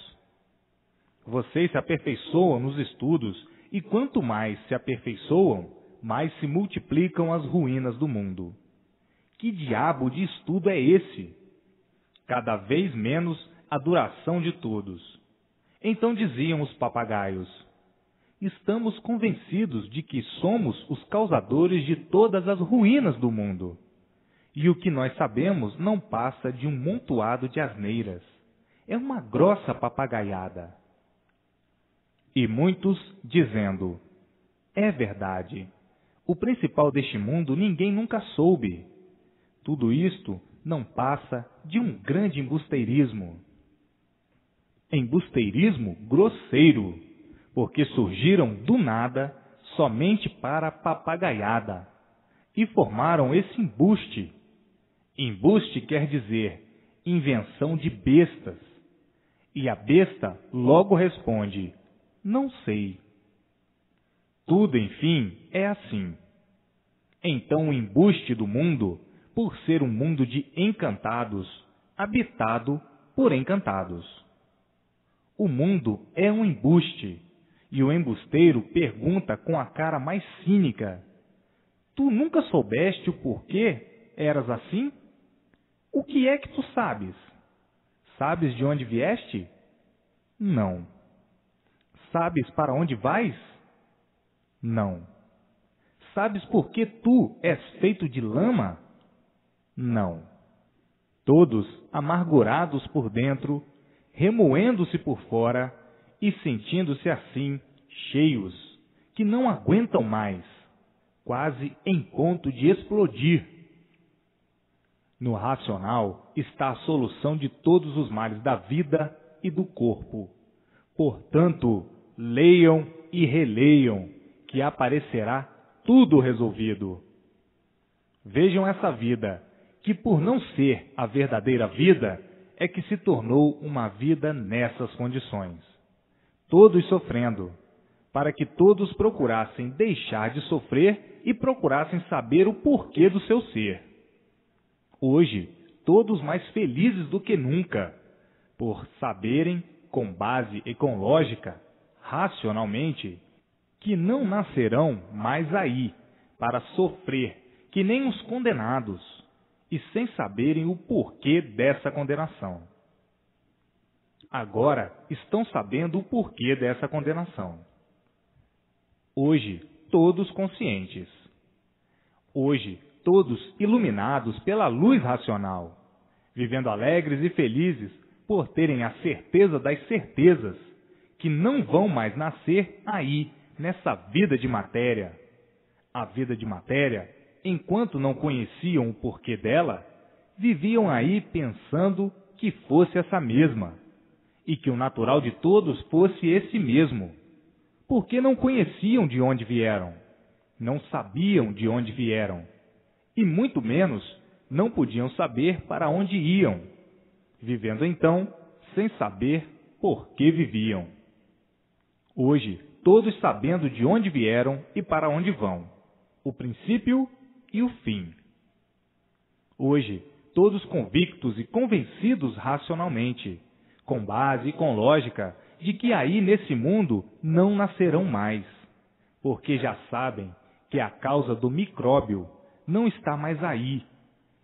Vocês se aperfeiçoam nos estudos, e quanto mais se aperfeiçoam, mais se multiplicam as ruínas do mundo. Que diabo de estudo é esse? Cada vez menos a duração de todos. Então diziam os papagaios: estamos convencidos de que somos os causadores de todas as ruínas do mundo. E o que nós sabemos não passa de um montoado de asneiras. É uma grossa papagaiada. E muitos dizendo: é verdade. O principal deste mundo ninguém nunca soube. Tudo isto não passa de um grande embusteirismo. Embusteirismo grosseiro, porque surgiram do nada somente para a papagaiada e formaram esse embuste. Embuste quer dizer invenção de bestas. E a besta logo responde: não sei. Tudo, enfim, é assim. Então o embuste do mundo, por ser um mundo de encantados, habitado por encantados. O mundo é um embuste, e o embusteiro pergunta com a cara mais cínica: tu nunca soubeste o porquê eras assim? O que é que tu sabes? Sabes de onde vieste? Não. Sabes para onde vais? Não. Sabes por que tu és feito de lama? Não. Todos amargurados por dentro, remoendo-se por fora e sentindo-se assim cheios, que não aguentam mais, quase em ponto de explodir. No racional está a solução de todos os males da vida e do corpo. Portanto, leiam e releiam, que aparecerá tudo resolvido. Vejam essa vida, que por não ser a verdadeira vida, é que se tornou uma vida nessas condições. Todos sofrendo, para que todos procurassem deixar de sofrer e procurassem saber o porquê do seu ser. Hoje, todos mais felizes do que nunca, por saberem com base e com lógica, racionalmente, que não nascerão mais aí para sofrer que nem os condenados, e sem saberem o porquê dessa condenação. Agora estão sabendo o porquê dessa condenação. Hoje, todos conscientes. Hoje, todos iluminados pela luz racional, vivendo alegres e felizes por terem a certeza das certezas, que não vão mais nascer aí, nessa vida de matéria. A vida de matéria, enquanto não conheciam o porquê dela, viviam aí pensando que fosse essa mesma, e que o natural de todos fosse esse mesmo, porque não conheciam de onde vieram, não sabiam de onde vieram, e muito menos não podiam saber para onde iam, vivendo então sem saber por que viviam. Hoje, todos sabendo de onde vieram e para onde vão, o princípio e o fim. Hoje, todos convictos e convencidos racionalmente, com base e com lógica, de que aí nesse mundo não nascerão mais, porque já sabem que a causa do micróbio não está mais aí,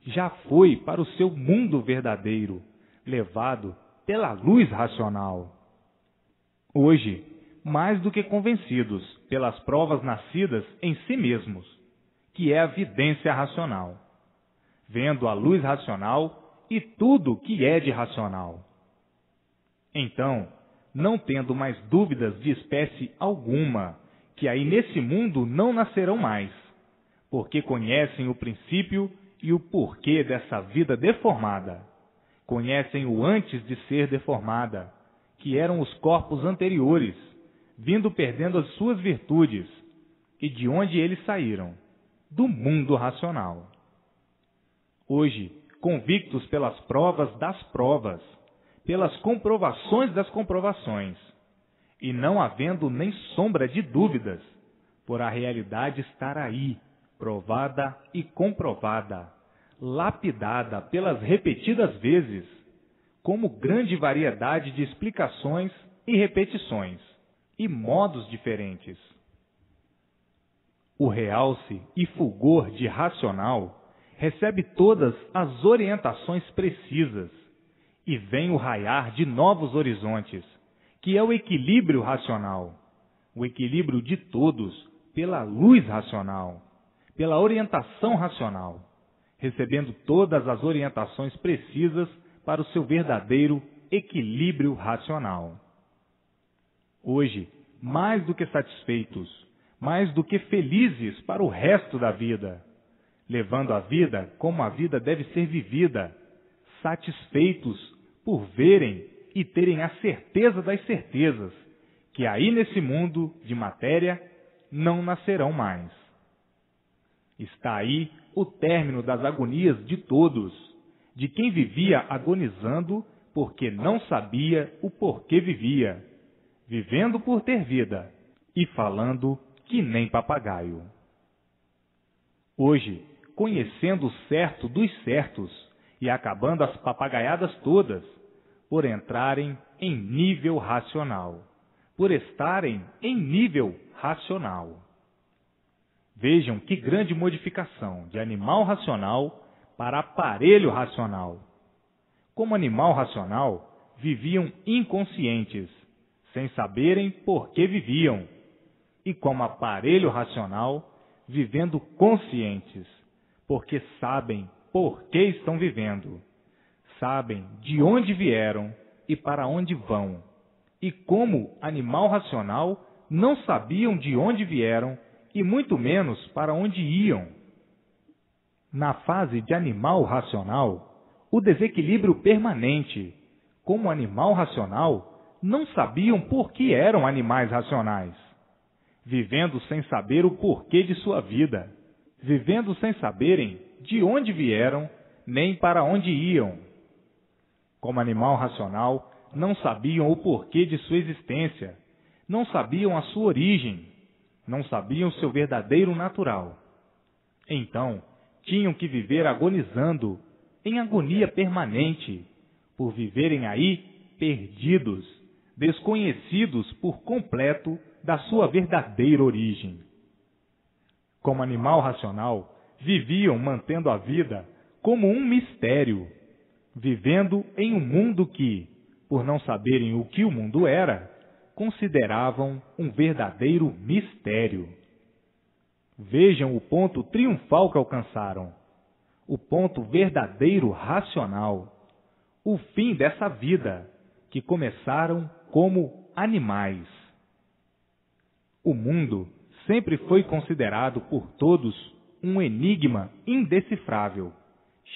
já foi para o seu mundo verdadeiro, levado pela luz racional. Hoje, mais do que convencidos pelas provas nascidas em si mesmos, que é a vidência racional, vendo a luz racional e tudo que é de racional. Então, não tendo mais dúvidas de espécie alguma, que aí nesse mundo não nascerão mais, porque conhecem o princípio e o porquê dessa vida deformada, conhecem o antes de ser deformada, que eram os corpos anteriores, vindo perdendo as suas virtudes, e de onde eles saíram, do mundo racional. Hoje, convictos pelas provas das provas, pelas comprovações das comprovações, e não havendo nem sombra de dúvidas, por a realidade estar aí, provada e comprovada, lapidada pelas repetidas vezes, como grande variedade de explicações e repetições, e modos diferentes. O realce e fulgor de racional recebe todas as orientações precisas e vem o raiar de novos horizontes, que é o equilíbrio racional, o equilíbrio de todos pela luz racional, pela orientação racional, recebendo todas as orientações precisas para o seu verdadeiro equilíbrio racional. Hoje, mais do que satisfeitos, mais do que felizes para o resto da vida, levando a vida como a vida deve ser vivida, satisfeitos por verem e terem a certeza das certezas, que aí nesse mundo de matéria não nascerão mais. Está aí o término das agonias de todos, de quem vivia agonizando porque não sabia o porquê vivia, vivendo por ter vida e falando que nem papagaio. Hoje, conhecendo o certo dos certos e acabando as papagaiadas todas, por entrarem em nível racional, por estarem em nível racional. Vejam que grande modificação de animal racional para aparelho racional. Como animal racional, viviam inconscientes, sem saberem por que viviam, e como aparelho racional, vivendo conscientes, porque sabem por que estão vivendo, sabem de onde vieram e para onde vão, e como animal racional não sabiam de onde vieram e muito menos para onde iam. Na fase de animal racional, o desequilíbrio permanente, como animal racional, não sabiam por que eram animais racionais, vivendo sem saber o porquê de sua vida, vivendo sem saberem de onde vieram nem para onde iam. Como animal racional, não sabiam o porquê de sua existência, não sabiam a sua origem, não sabiam seu verdadeiro natural. Então, tinham que viver agonizando, em agonia permanente, por viverem aí perdidos, desconhecidos por completo da sua verdadeira origem. Como animal racional, viviam mantendo a vida como um mistério, vivendo em um mundo que, por não saberem o que o mundo era, consideravam um verdadeiro mistério. Vejam o ponto triunfal que alcançaram, o ponto verdadeiro racional, o fim dessa vida, que começaram como animais. O mundo sempre foi considerado por todos um enigma indecifrável,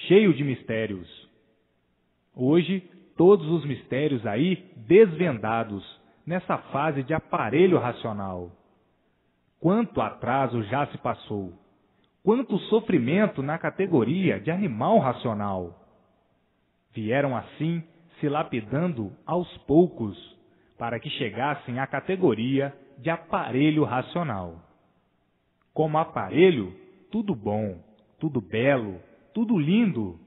cheio de mistérios. Hoje, todos os mistérios aí desvendados nessa fase de aparelho racional. Quanto atraso já se passou! Quanto sofrimento na categoria de animal racional! Vieram assim se lapidando aos poucos para que chegassem à categoria de aparelho racional. Como aparelho, tudo bom, tudo belo, tudo lindo,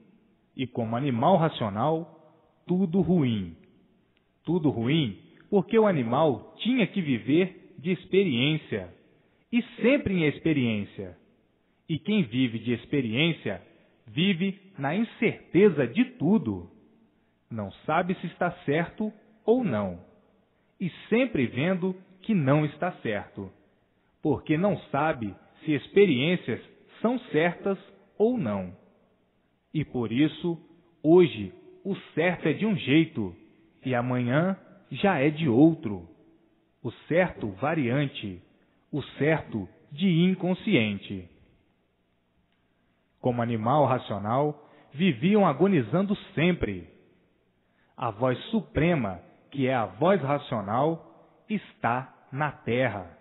e como animal racional, tudo ruim. Tudo ruim porque o animal tinha que viver de experiência, e sempre em experiência. E quem vive de experiência, vive na incerteza de tudo. Não sabe se está certo ou não, e sempre vendo que não está certo, porque não sabe se experiências são certas ou não. E por isso, hoje, o certo é de um jeito, e amanhã já é de outro. O certo variante, o certo de inconsciente. Como animal racional, viviam agonizando sempre. A voz suprema, que é a voz racional, está na Terra.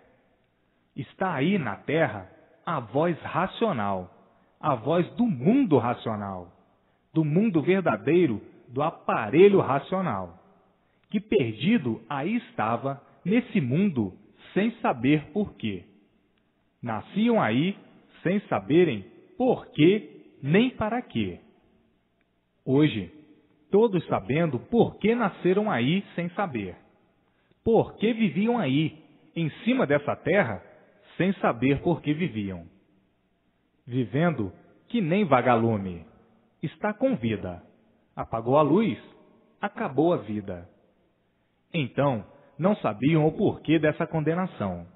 Está aí na Terra a voz racional, a voz do mundo racional, do mundo verdadeiro, do aparelho racional, que perdido aí estava nesse mundo sem saber por quê. Nasciam aí sem saberem por quê nem para quê. Hoje, todos sabendo por que nasceram aí sem saber. Por que viviam aí, em cima dessa terra, sem saber por que viviam. Vivendo que nem vagalume. Está com vida. Apagou a luz, acabou a vida. Então, não sabiam o porquê dessa condenação.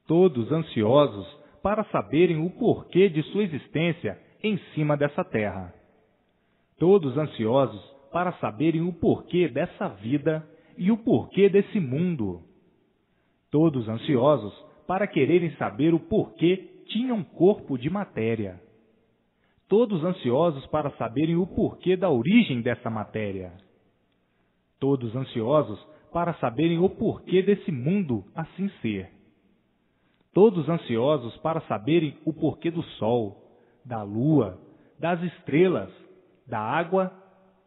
Todos ansiosos para saberem o porquê de sua existência em cima dessa terra. Todos ansiosos para saberem o porquê dessa vida e o porquê desse mundo. Todos ansiosos para quererem saber o porquê tinham corpo de matéria. Todos ansiosos para saberem o porquê da origem dessa matéria. Todos ansiosos para saberem o porquê desse mundo assim ser. Todos ansiosos para saberem o porquê do sol, da lua, das estrelas, da água,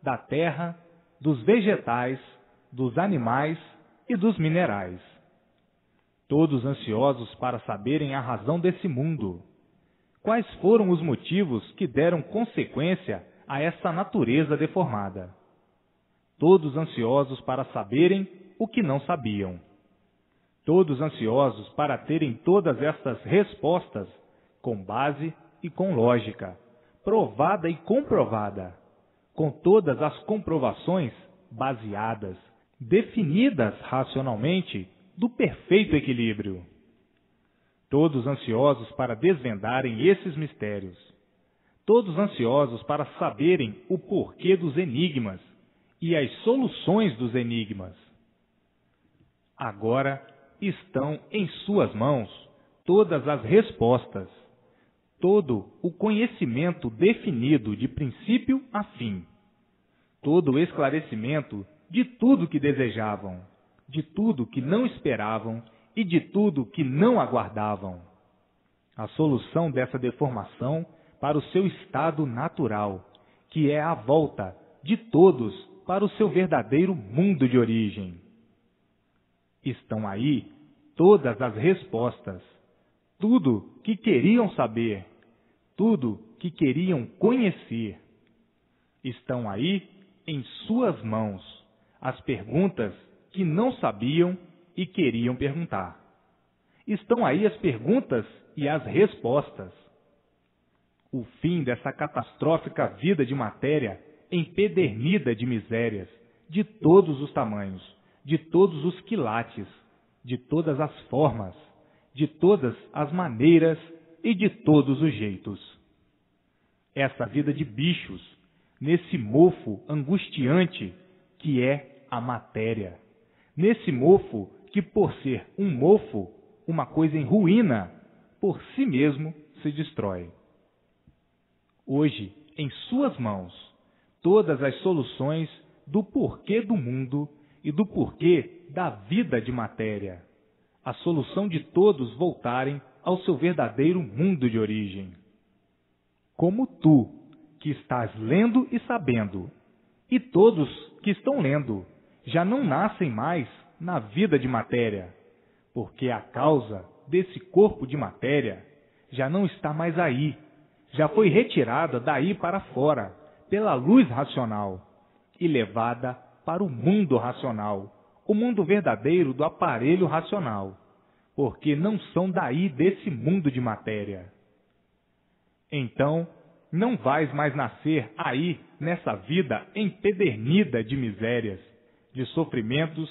da terra, dos vegetais, dos animais e dos minerais. Todos ansiosos para saberem a razão desse mundo. Quais foram os motivos que deram consequência a essa natureza deformada? Todos ansiosos para saberem o que não sabiam. Todos ansiosos para terem todas estas respostas com base e com lógica, provada e comprovada, com todas as comprovações baseadas, definidas racionalmente do perfeito equilíbrio. Todos ansiosos para desvendarem esses mistérios. Todos ansiosos para saberem o porquê dos enigmas e as soluções dos enigmas. Agora estão em suas mãos todas as respostas, todo o conhecimento definido de princípio a fim, todo o esclarecimento de tudo que desejavam, de tudo que não esperavam e de tudo que não aguardavam. A solução dessa deformação para o seu estado natural, que é a volta de todos para o seu verdadeiro mundo de origem. Estão aí todas as respostas, tudo que queriam saber, tudo que queriam conhecer. Estão aí em suas mãos as perguntas que não sabiam e queriam perguntar. Estão aí as perguntas e as respostas. O fim dessa catastrófica vida de matéria empedernida de misérias, de todos os tamanhos, de todos os quilates, de todas as formas, de todas as maneiras e de todos os jeitos. Essa vida de bichos, nesse mofo angustiante que é a matéria, nesse mofo que, por ser um mofo, uma coisa em ruína, por si mesmo se destrói. Hoje, em suas mãos, todas as soluções do porquê do mundo e do porquê da vida de matéria. A solução de todos voltarem ao seu verdadeiro mundo de origem. Como tu, que estás lendo e sabendo, e todos que estão lendo, já não nascem mais na vida de matéria, porque a causa desse corpo de matéria já não está mais aí, já foi retirada daí para fora, pela luz racional, e levada para o mundo racional, o mundo verdadeiro do aparelho racional, porque não são daí desse mundo de matéria. Então, não vais mais nascer aí nessa vida empedernida de misérias, de sofrimentos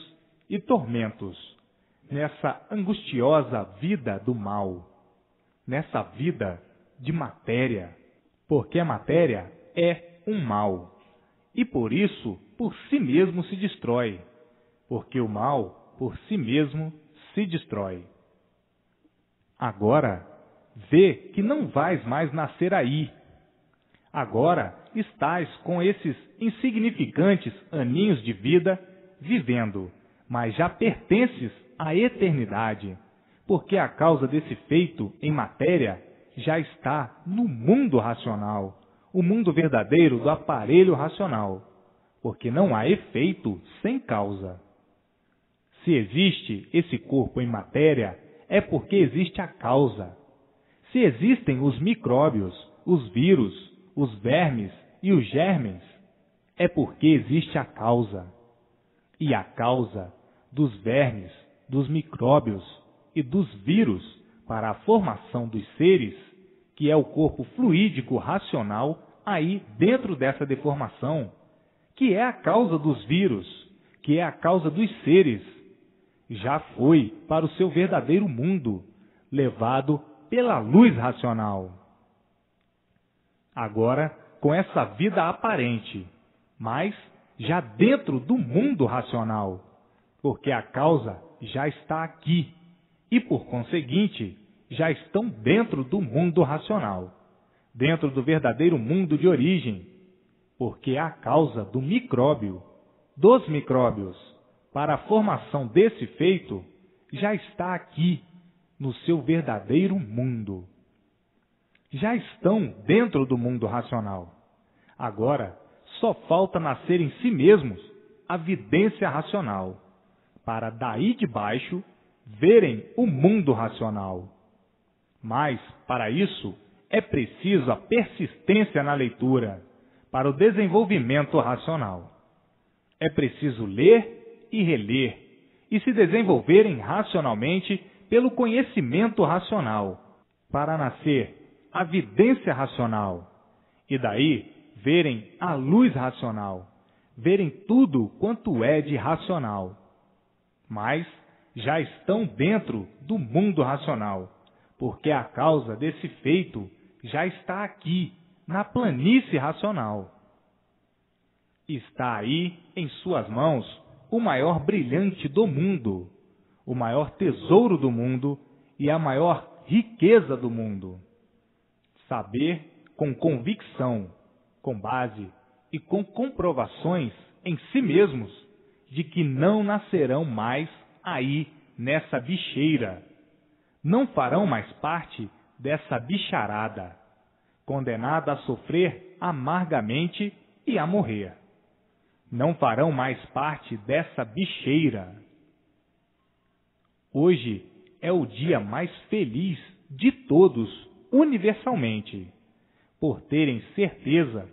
e tormentos, nessa angustiosa vida do mal, nessa vida de matéria, porque a matéria é um mal, e por isso, por si mesmo se destrói, porque o mal, por si mesmo, se destrói. Agora, vê que não vais mais nascer aí. Agora estás com esses insignificantes aninhos de vida vivendo, mas já pertences à eternidade, porque a causa desse feito em matéria já está no mundo racional, o mundo verdadeiro do aparelho racional, porque não há efeito sem causa. Se existe esse corpo em matéria, é porque existe a causa. Se existem os micróbios, os vírus, os vermes e os germes, é porque existe a causa. E a causa dos vermes, dos micróbios e dos vírus para a formação dos seres, que é o corpo fluídico racional aí dentro dessa deformação, que é a causa dos vírus, que é a causa dos seres, já foi para o seu verdadeiro mundo, levado pela luz racional. Agora, com essa vida aparente, mas já dentro do mundo racional, porque a causa já está aqui e, por conseguinte, já estão dentro do mundo racional, dentro do verdadeiro mundo de origem, porque a causa do micróbio, dos micróbios, para a formação desse feito, já está aqui, no seu verdadeiro mundo. Já estão dentro do mundo racional. Agora, só falta nascer em si mesmos a vidência racional, para daí de baixo verem o mundo racional. Mas, para isso, é preciso a persistência na leitura, para o desenvolvimento racional. É preciso ler e reler, e se desenvolverem racionalmente pelo conhecimento racional, para nascer a vidência racional, e daí verem a luz racional, verem tudo quanto é de racional. Mas já estão dentro do mundo racional, porque a causa desse feito já está aqui, na planície racional. Está aí em suas mãos o maior brilhante do mundo, o maior tesouro do mundo e a maior riqueza do mundo. Saber com convicção, com base e com comprovações em si mesmos de que não nascerão mais aí nessa bicheira, não farão mais parte dessa bicharada, condenada a sofrer amargamente e a morrer. Não farão mais parte dessa bicheira. Hoje é o dia mais feliz de todos, universalmente, por terem certeza,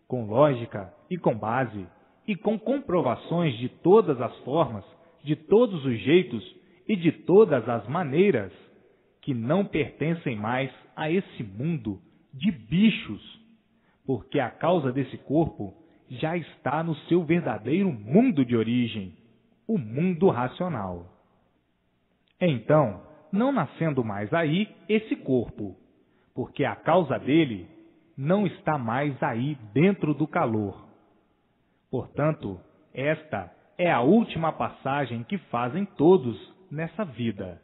com lógica e com base, e com comprovações de todas as formas, de todos os jeitos e de todas as maneiras, que não pertencem mais a esse mundo de bichos, porque a causa desse corpo já está no seu verdadeiro mundo de origem, o mundo racional. Então, não nascendo mais aí esse corpo, porque a causa dele não está mais aí dentro do calor. Portanto, esta é a última passagem que fazem todos nessa vida.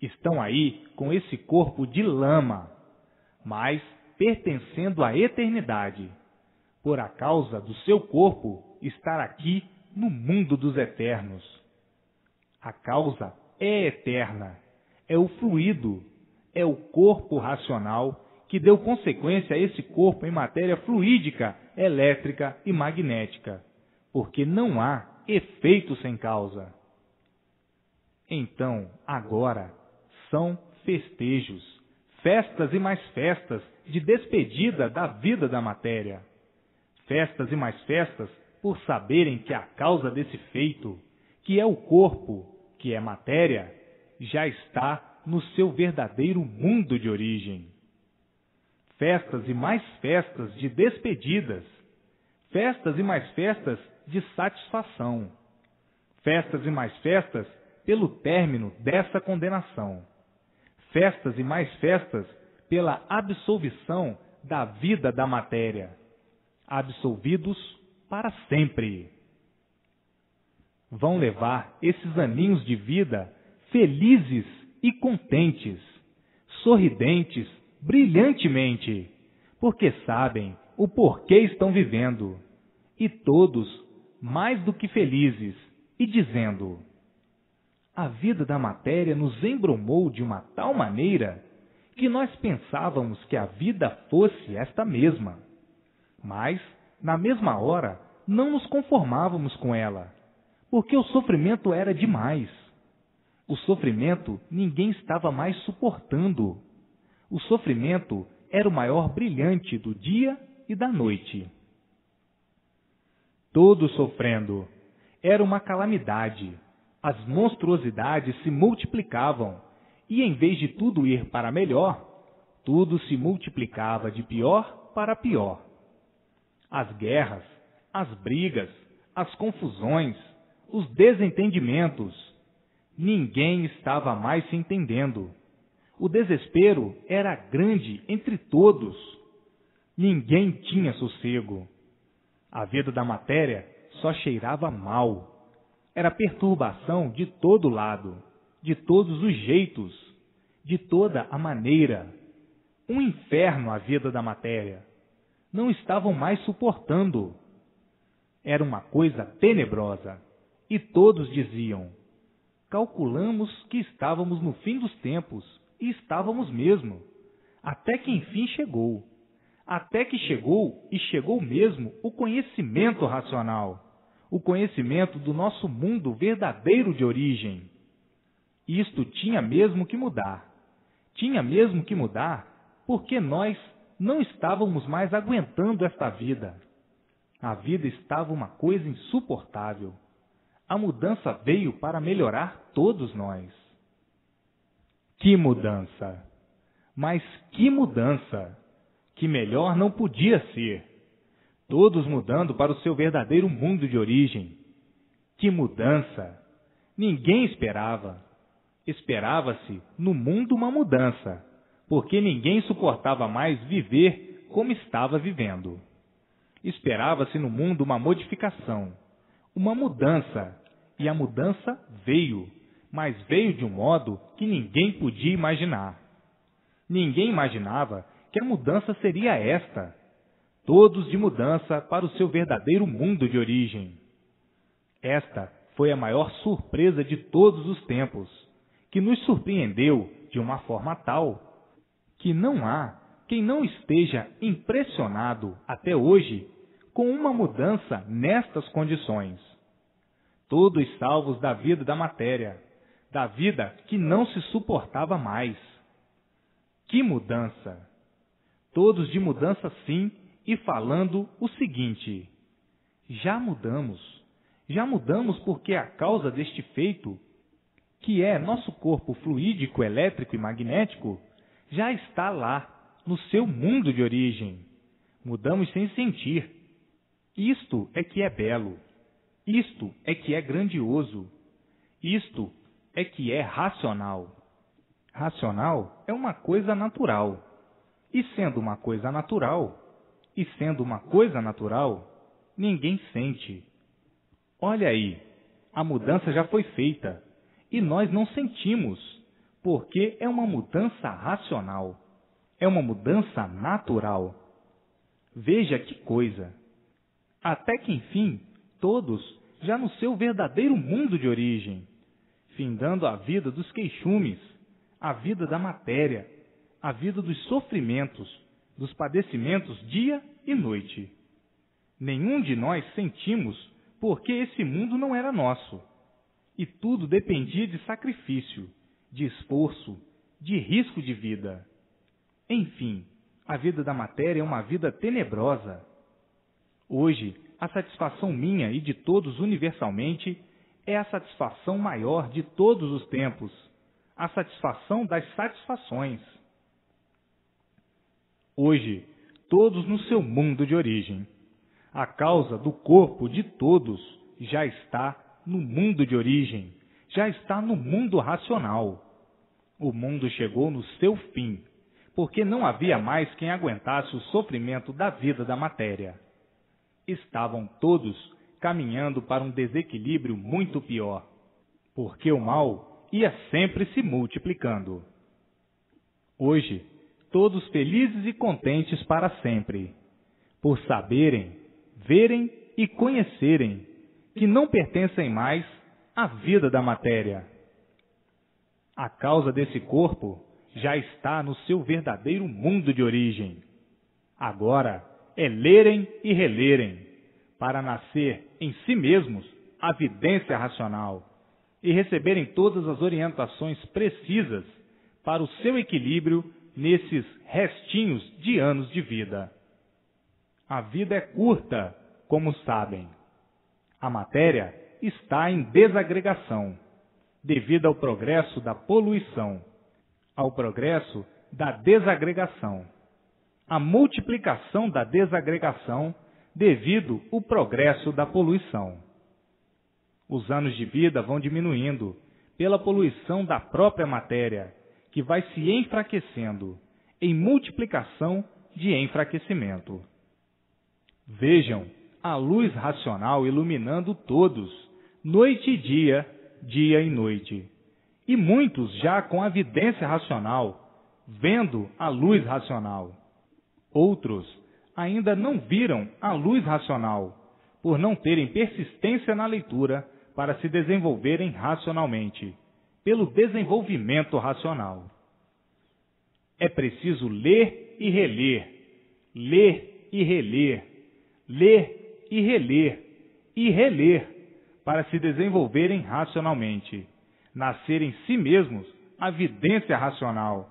Estão aí com esse corpo de lama, mas pertencendo à eternidade, por a causa do seu corpo estar aqui no mundo dos eternos. A causa é eterna, é o fluido, é o corpo racional que deu consequência a esse corpo em matéria fluídica, elétrica e magnética, porque não há efeito sem causa. Então, agora, são festejos, festas e mais festas de despedida da vida da matéria. Festas e mais festas por saberem que a causa desse feito, que é o corpo, que é matéria, já está no seu verdadeiro mundo de origem. Festas e mais festas de despedidas, festas e mais festas de satisfação, festas e mais festas pelo término dessa condenação, festas e mais festas pela absolvição da vida da matéria, absolvidos para sempre. Vão levar esses aninhos de vida felizes e contentes, sorridentes brilhantemente, porque sabem o porquê estão vivendo, e todos mais do que felizes, e dizendo: a vida da matéria nos embromou de uma tal maneira que nós pensávamos que a vida fosse esta mesma. Mas, na mesma hora, não nos conformávamos com ela, porque o sofrimento era demais. O sofrimento ninguém estava mais suportando. O sofrimento era o maior brilhante do dia e da noite. Todos sofrendo. Era uma calamidade. As monstruosidades se multiplicavam, e em vez de tudo ir para melhor, tudo se multiplicava de pior para pior. As guerras, as brigas, as confusões, os desentendimentos. Ninguém estava mais se entendendo. O desespero era grande entre todos. Ninguém tinha sossego. A vida da matéria só cheirava mal. Era perturbação de todo lado, de todos os jeitos, de toda a maneira. Um inferno a vida da matéria. Não estavam mais suportando. Era uma coisa tenebrosa. E todos diziam: calculamos que estávamos no fim dos tempos, e estávamos mesmo. Até que enfim chegou. Até que chegou, e chegou mesmo, o conhecimento racional. O conhecimento do nosso mundo verdadeiro de origem. Isto tinha mesmo que mudar. Tinha mesmo que mudar, porque nós não estávamos mais aguentando esta vida. A vida estava uma coisa insuportável. A mudança veio para melhorar todos nós. Que mudança! Mas que mudança! Que melhor não podia ser. Todos mudando para o seu verdadeiro mundo de origem. Que mudança! Ninguém esperava. Esperava-se no mundo uma mudança, porque ninguém suportava mais viver como estava vivendo. Esperava-se no mundo uma modificação, uma mudança, e a mudança veio, mas veio de um modo que ninguém podia imaginar. Ninguém imaginava que a mudança seria esta. Todos de mudança para o seu verdadeiro mundo de origem. Esta foi a maior surpresa de todos os tempos, que nos surpreendeu de uma forma tal que não há quem não esteja impressionado até hoje com uma mudança nestas condições. Todos salvos da vida da matéria, da vida que não se suportava mais. Que mudança! Todos de mudança sim, e falando o seguinte: já mudamos, Já mudamos porque a causa deste feito, que é nosso corpo fluídico, elétrico e magnético, já está lá, no seu mundo de origem. Mudamos sem sentir. Isto é que é belo. Isto é que é grandioso. Isto é que é racional. Racional é uma coisa natural. E sendo uma coisa natural, ninguém sente. Olha aí, a mudança já foi feita e nós não sentimos, porque é uma mudança racional, é uma mudança natural. Veja que coisa! Até que enfim, todos já no seu verdadeiro mundo de origem, findando a vida dos queixumes, a vida da matéria, a vida dos sofrimentos, dos padecimentos dia e noite. Nenhum de nós sentimos porque esse mundo não era nosso. E tudo dependia de sacrifício, de esforço, de risco de vida. Enfim, a vida da matéria é uma vida tenebrosa. Hoje, a satisfação minha e de todos universalmente é a satisfação maior de todos os tempos, a satisfação das satisfações. Hoje, todos no seu mundo de origem. A causa do corpo de todos já está no mundo de origem, já está no mundo racional. O mundo chegou no seu fim, porque não havia mais quem aguentasse o sofrimento da vida da matéria. Estavam todos caminhando para um desequilíbrio muito pior, porque o mal ia sempre se multiplicando. Hoje, todos felizes e contentes para sempre, por saberem, verem e conhecerem que não pertencem mais à vida da matéria. A causa desse corpo já está no seu verdadeiro mundo de origem. Agora é lerem e relerem, para nascer em si mesmos a vidência racional e receberem todas as orientações precisas para o seu equilíbrio nesses restinhos de anos de vida. A vida é curta, como sabem. A matéria está em desagregação, devido ao progresso da poluição, ao progresso da desagregação, à multiplicação da desagregação devido ao progresso da poluição. Os anos de vida vão diminuindo pela poluição da própria matéria, que vai se enfraquecendo em multiplicação de enfraquecimento. Vejam a luz racional iluminando todos, noite e dia, dia e noite. E muitos já com a vidência racional, vendo a luz racional. Outros ainda não viram a luz racional, por não terem persistência na leitura para se desenvolverem racionalmente, pelo desenvolvimento racional. É preciso ler e reler, ler e reler, ler e reler e reler, para se desenvolverem racionalmente, nascer em si mesmos a vidência racional,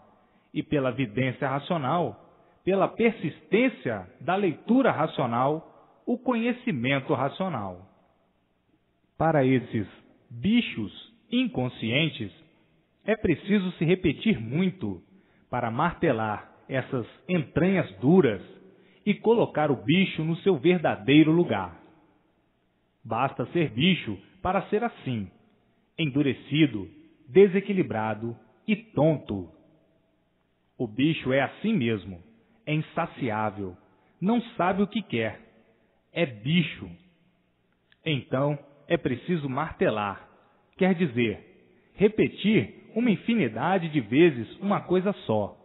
e pela vidência racional, pela persistência da leitura racional, o conhecimento racional. Para esses bichos inconscientes, é preciso se repetir muito para martelar essas entranhas duras e colocar o bicho no seu verdadeiro lugar. Basta ser bicho para ser assim, endurecido, desequilibrado e tonto. O bicho é assim mesmo, é insaciável, não sabe o que quer, é bicho. Então, é preciso martelar, quer dizer, repetir uma infinidade de vezes uma coisa só.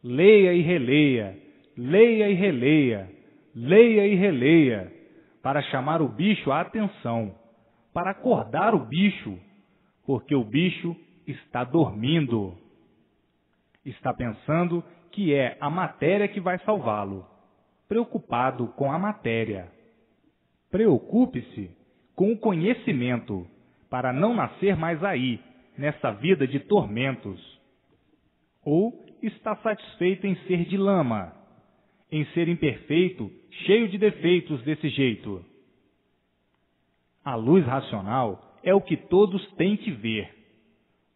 Leia e releia, leia e releia, leia e releia, para chamar o bicho à atenção, para acordar o bicho, porque o bicho está dormindo. Está pensando que é a matéria que vai salvá-lo, preocupado com a matéria. Preocupe-se com o conhecimento, para não nascer mais aí, nessa vida de tormentos. Ou está satisfeito em ser de lama, em ser imperfeito, cheio de defeitos desse jeito. A luz racional é o que todos têm que ver.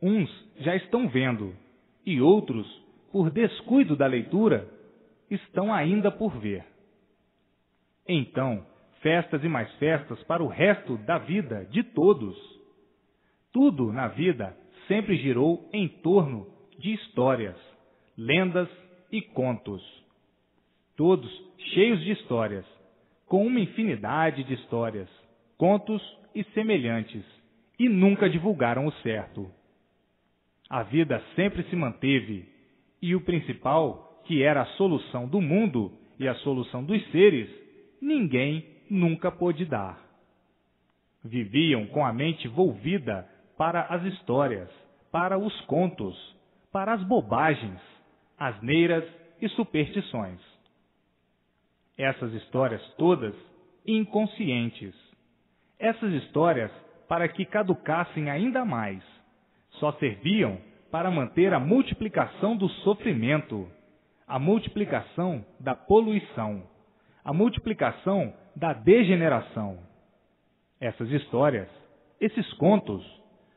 Uns já estão vendo, e outros, por descuido da leitura, estão ainda por ver. Então, festas e mais festas para o resto da vida de todos. Tudo na vida sempre girou em torno de histórias, lendas e contos. Todos cheios de histórias, com uma infinidade de histórias, contos e semelhantes, e nunca divulgaram o certo. A vida sempre se manteve, e o principal, que era a solução do mundo e a solução dos seres, ninguém nunca pôde dar. Viviam com a mente volvida para as histórias, para os contos, para as bobagens, asneiras e superstições. Essas histórias todas inconscientes. Essas histórias, para que caducassem ainda mais, só serviam para manter a multiplicação do sofrimento, a multiplicação da poluição, a multiplicação da degeneração. Essas histórias, esses contos,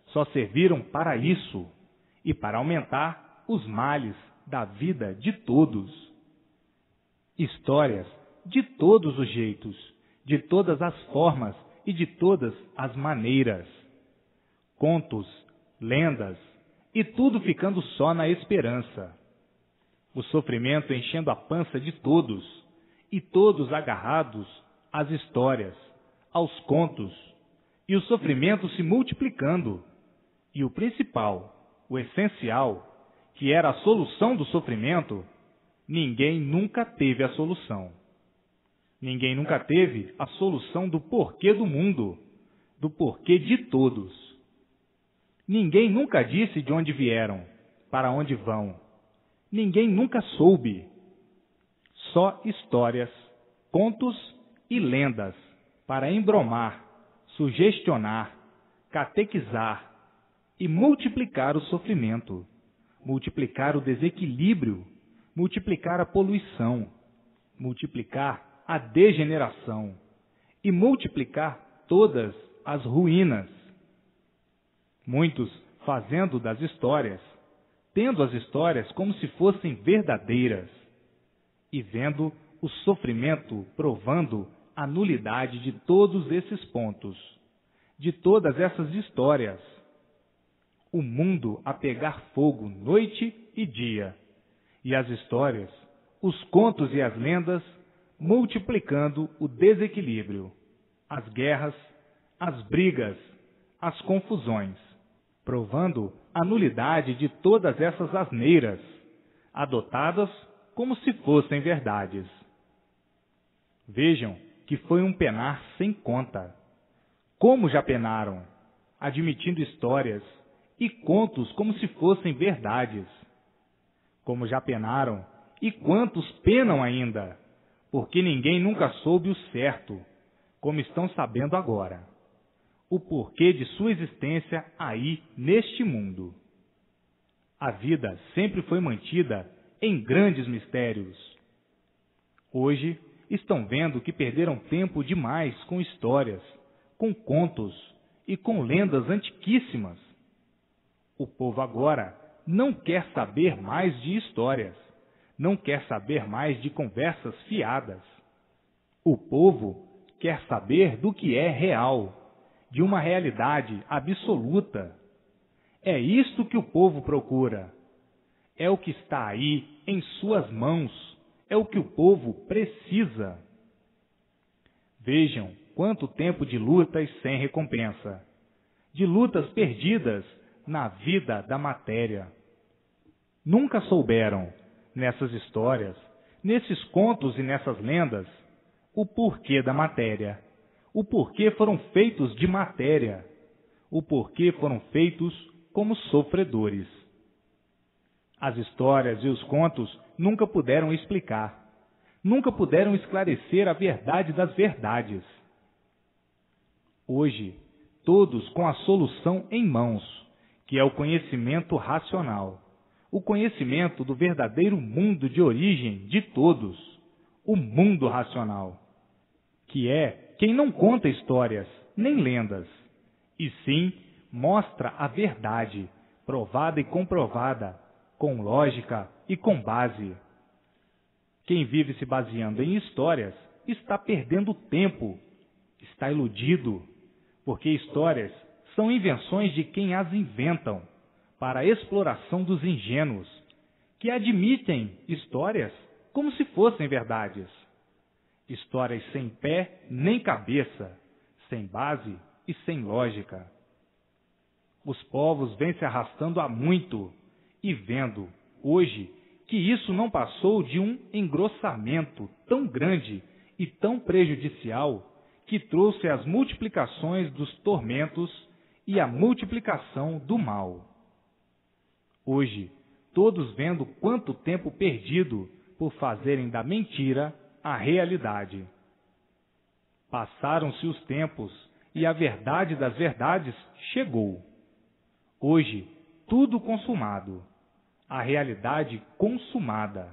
só serviram para isso e para aumentar os males da vida de todos. Histórias de todos os jeitos, de todas as formas e de todas as maneiras. Contos, lendas, e tudo ficando só na esperança. O sofrimento enchendo a pança de todos, e todos agarrados às histórias, aos contos, e o sofrimento se multiplicando. E o principal, o essencial, que era a solução do sofrimento, ninguém nunca teve a solução. Ninguém nunca teve a solução do porquê do mundo, do porquê de todos. Ninguém nunca disse de onde vieram, para onde vão. Ninguém nunca soube. Só histórias, contos e lendas para embromar, sugestionar, catequizar e multiplicar o sofrimento, multiplicar o desequilíbrio, multiplicar a poluição, multiplicar a degeneração e multiplicar todas as ruínas. Muitos fazendo das histórias, tendo as histórias como se fossem verdadeiras e vendo o sofrimento provando a nulidade de todos esses pontos, de todas essas histórias. O mundo a pegar fogo noite e dia, e as histórias, os contos e as lendas multiplicando o desequilíbrio, as guerras, as brigas, as confusões, provando a nulidade de todas essas asneiras, adotadas como se fossem verdades. Vejam que foi um penar sem conta. Como já penaram, admitindo histórias e contos como se fossem verdades. Como já penaram, e quantos penam ainda, porque ninguém nunca soube o certo, como estão sabendo agora, o porquê de sua existência aí neste mundo. A vida sempre foi mantida em grandes mistérios. Hoje estão vendo que perderam tempo demais com histórias, com contos e com lendas antiquíssimas. O povo agora não quer saber mais de histórias, não quer saber mais de conversas fiadas. O povo quer saber do que é real, de uma realidade absoluta. É isto que o povo procura. É o que está aí em suas mãos. É o que o povo precisa. Vejam quanto tempo de lutas sem recompensa, de lutas perdidas na vida da matéria. Nunca souberam, nessas histórias, nesses contos e nessas lendas, o porquê da matéria, o porquê foram feitos de matéria, o porquê foram feitos como sofredores. As histórias e os contos nunca puderam explicar, nunca puderam esclarecer a verdade das verdades. Hoje, todos com a solução em mãos, que é o conhecimento racional, o conhecimento do verdadeiro mundo de origem de todos, o mundo racional, que é quem não conta histórias, nem lendas, e sim mostra a verdade, provada e comprovada, com lógica e com base. Quem vive se baseando em histórias está perdendo tempo, está iludido, porque histórias são invenções de quem as inventam para a exploração dos ingênuos, que admitem histórias como se fossem verdades. Histórias sem pé nem cabeça, sem base e sem lógica. Os povos vêm se arrastando há muito e vendo, hoje, que isso não passou de um engrossamento tão grande e tão prejudicial que trouxe as multiplicações dos tormentos e a multiplicação do mal. Hoje, todos vendo quanto tempo perdido por fazerem da mentira a realidade. Passaram-se os tempos e a verdade das verdades chegou. Hoje, tudo consumado, a realidade consumada.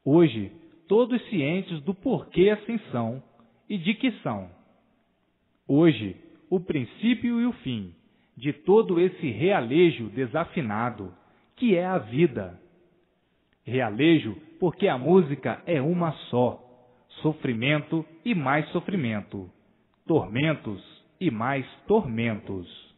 Hoje, todos cientes do porquê assim são e de que são. Hoje, o princípio e o fim de todo esse realejo desafinado, que é a vida. Realejo porque a música é uma só, sofrimento e mais sofrimento, tormentos e mais tormentos.